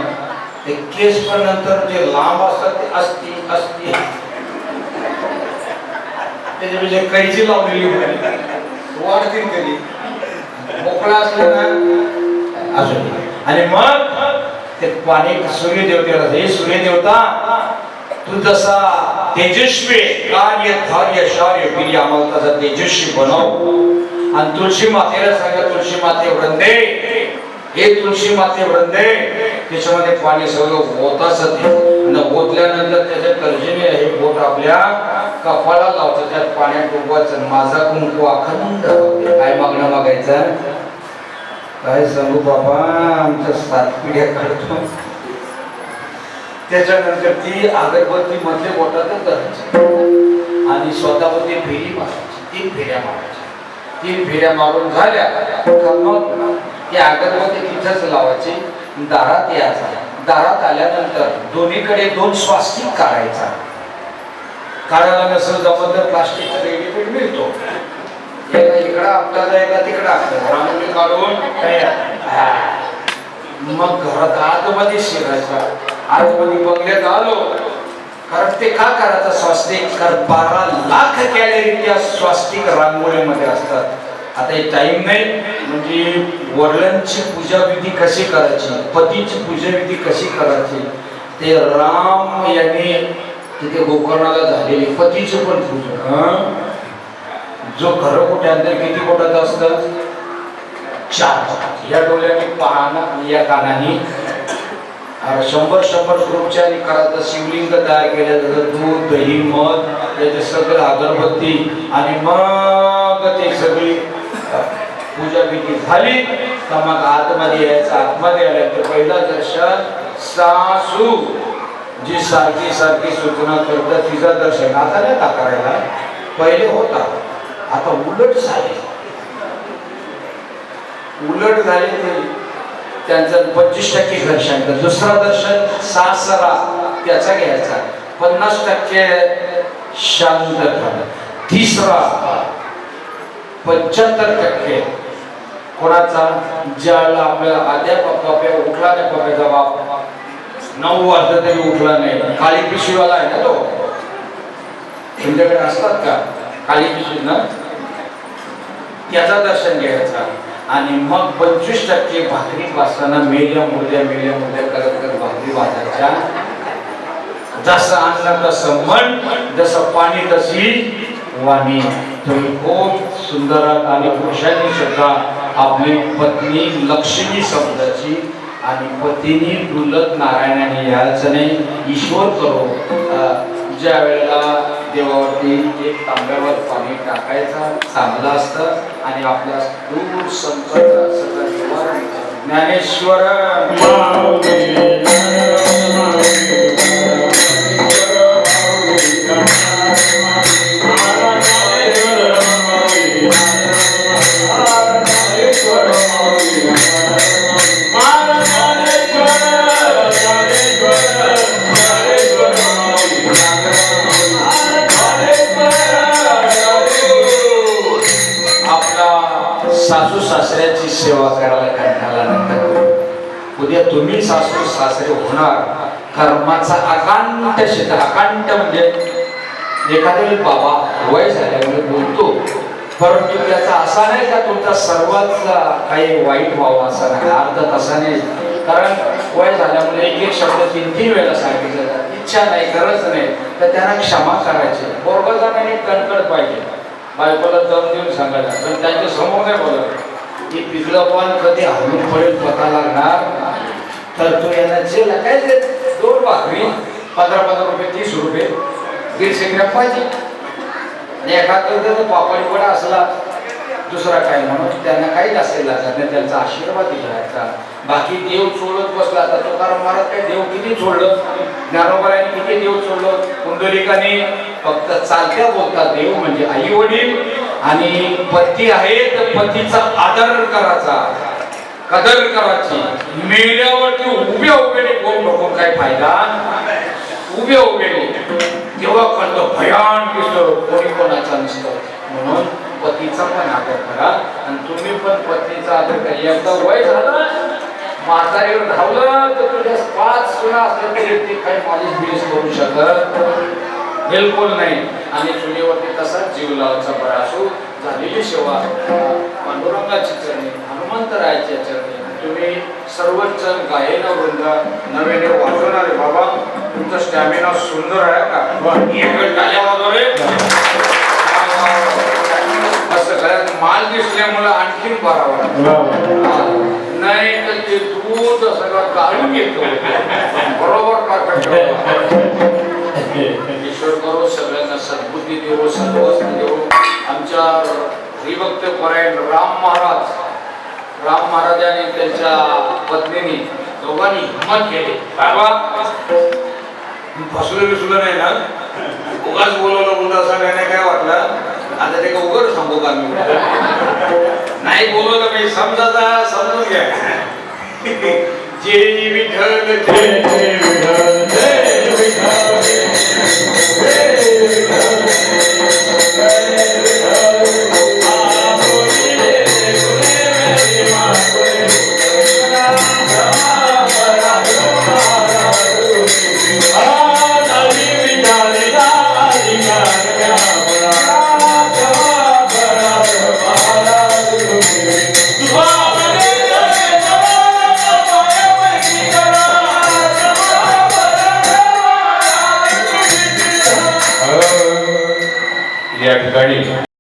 ते केस पण नंतर जे लांब असतात ते असती असती त्याच्यापेक्षा कैची लावलेली वाढतील कधी. मोकळा असलं ना असू दे. आणि मग ते पाणी सूर्यदेवतेला, हे सूर्यदेवता तू जसा तेजस्वी कार्य धार्य शौर्य वीर्य आम्हाला तसा तेजस्वी बनव. आणि तुळशी मातेला सांगा, तुळशी माते वृंदे, हे तुळशी माते वृंदे, त्याच्यामध्ये पाणी सगळं ओताच ओतल्यानंतर त्याच्या तर्जनी हे बोट आपल्या कपाळाला लावतं, त्यात पाण्यात डुबवायचं. माझा कुंकू अखंड. काय मागणं मागायचं, काय सांगू बाबा, आमच्या 7 पिढ्या काढतो. त्याच्यानंतर ती अगरबत्ती मधले बोटातच धरायची आणि स्वतःवरती फेरी मारायची. 3 फेऱ्या मारायच्या. 3 फेऱ्या मारून झाल्या ती अगरबत्ती तिथंच लावायची. दारात यायचा. दारात आल्यानंतर दोन्हीकडे 2 स्वास्तिक काढायचा. काढायला नसेल जमत तर प्लास्टिकचा रेडीमेड मिळतो, एका इकडं आपल्याला एका तिकडं आपल्याला रांगोळी काढून मग घरात आतमध्ये शिरायचा. आतमध्ये बंगल्यात आलो, कारण ते का करायचं स्वास्तिक, कारण 12 लाख कॅलरी त्या स्वास्तिक रांगोळीमध्ये असतात. आता एक टाइम नाही, म्हणजे वडिलांची पूजाविधी कशी करायची, पतीची पूजाविधी कशी करायची, ते राम यांनी तिथे गोकर्णाला झालेली पतीची पण पूजा. जो खरं कोट्यांतर किती कोटाचं असतं, 4. या डोळ्याने पाहणं, या कानाने 100 ग्रुपच्या करायचं शिवलिंग तयार केलं जातं. दूध, दही, मध, त्याचे सगळं अगरबत्ती, आणि मग ते सगळी पूजा विधी झाली तर मग आतमध्ये यायचं. आतमध्ये आल्यानंतर पहिलं दर्शन सासू जी सारखी सारखी सूचना करतात तिचं दर्शन. आता नाही का करायला, पहिले होता, आता उलट झाले. उलट झाले तरी त्यांचं 25% दर्शन. दुसरा दर्शन सासरा त्याचा घ्यायचा, 50% शांत झालं. तिसरा 75% कोणाचा, ज्याला आपल्याला आद्या पप्पा उठला नाही, पप्पाचा बाप 9 वाजता तरी उठला नाही, काळी पिशवीवाला आहे ना तो, तुमच्याकडे असतात का काळी पिशवी ना, त्याचा दर्शन घ्यायचा. आणि मग 25% भाकरी वाचताना मेल्या मुर्द्या करत करत भाकरी वाजायच्या. जसं अन्न तसं मन, जसं पाणी तशी वाणी. तुम्ही खूप सुंदर आणि पुरुषांनी सुद्धा आपली पत्नी लक्ष्मी समजायची आणि पतीनी डुलत नारायणाने यायचं नाही. ईश्वर करो. ज्या वेळेला देवावरती एक तांब्यावर पाणी टाकायचं चांगलं असतं आणि आपल्या दूर संकट सगळं निवारण. ज्ञानेश्वर होणार. कर्माचा अकांत क्षेत्र, अकांत म्हणजे एखाद्या बाबा वय झाल्यामुळे बोलतो, परंतु त्याचा असा नाही का तुमचा सर्वच काही वाईट व्हावा असा नाही, अर्थ तसा नाही. कारण वय झाल्यामुळे एक एक शब्द 3-3 वेळा सांगितलं जातात. इच्छा नाही, गरज नाही, तर त्यांना क्षमा करायची. पोरगाजाने कणकण पाहिजे, बायकोला दम देऊन सांगायचं, पण त्यांच्या समोर नाही बोलत की पिकलं पण कधी हलून पडेल पता लागणार, तर तो यांना जेला काय ते 2 भाकरी 15-15 रुपये 30 रुपये 150 ग्रॅम पाहिजे. आणि एखादं पापडी वडा असला दुसरा काय, म्हणून त्यांना काही असेल लागत नाही, त्यांचा आशीर्वाद घ्यायचा. बाकी देव सोडत बसला तर तुकाराम महाराज काय देव किती सोडलं, ज्ञानोबाने किती देव सोडलं, पुंडलिकाने फक्त चालत्या बोलतात देव म्हणजे आई वडील आणि पती आहे तर पतीचा आदर करायचा, कदर करायची. मेल्यावरती उभ्या उभेने कोण बघून काय फायदा, उभ्या उभेने तेव्हा कळतं भयान दिसतो कोणी कोणाचा नसतं. म्हणून पतीचा पण आदर करा आणि तुम्ही पण पत्नीचा आदर करा. एकदा वय झालं म्हातारीवर धावलं तर तुझ्या 5 सुना असल्या तरी ते काही मालिश बिलिश करू शकत बिलकुल नाही. आणि चुलीवरती तसाच जीव लावायचा. बरासू झालेली सेवा पांडुरंगाची चरणी, हनुमंतरायाच्या चरणी. तुम्ही सर्वच जण गायन वृंद नव्याने वाजवणारे बाबा, तुमचा स्टॅमिना सुंदर आहे का? एक टाळ्या वाजवले असं घरात माल दिसल्यामुळे आणखीन बरा वाटतं. नाही तर ते दूध सगळं गाळून घेतो बरोबर. ईश्वर करो सगळ्यांना सद्बुद्धी देऊ, सर्वस्व देऊ. आमच्या हरिभक्त परायण राम महाराज यांनी त्यांच्या पत्नीने दोघांनी हिंमत केली. बाबा फसलं बिसलं नाही ना, उगाच बोलवलं सगळ्यांना काय वाटलं आता ते का उघड सांगू का मी, नाही बोलवलं काही समजा समजून घ्या. जय विठ्ठल जय विठ्ठल.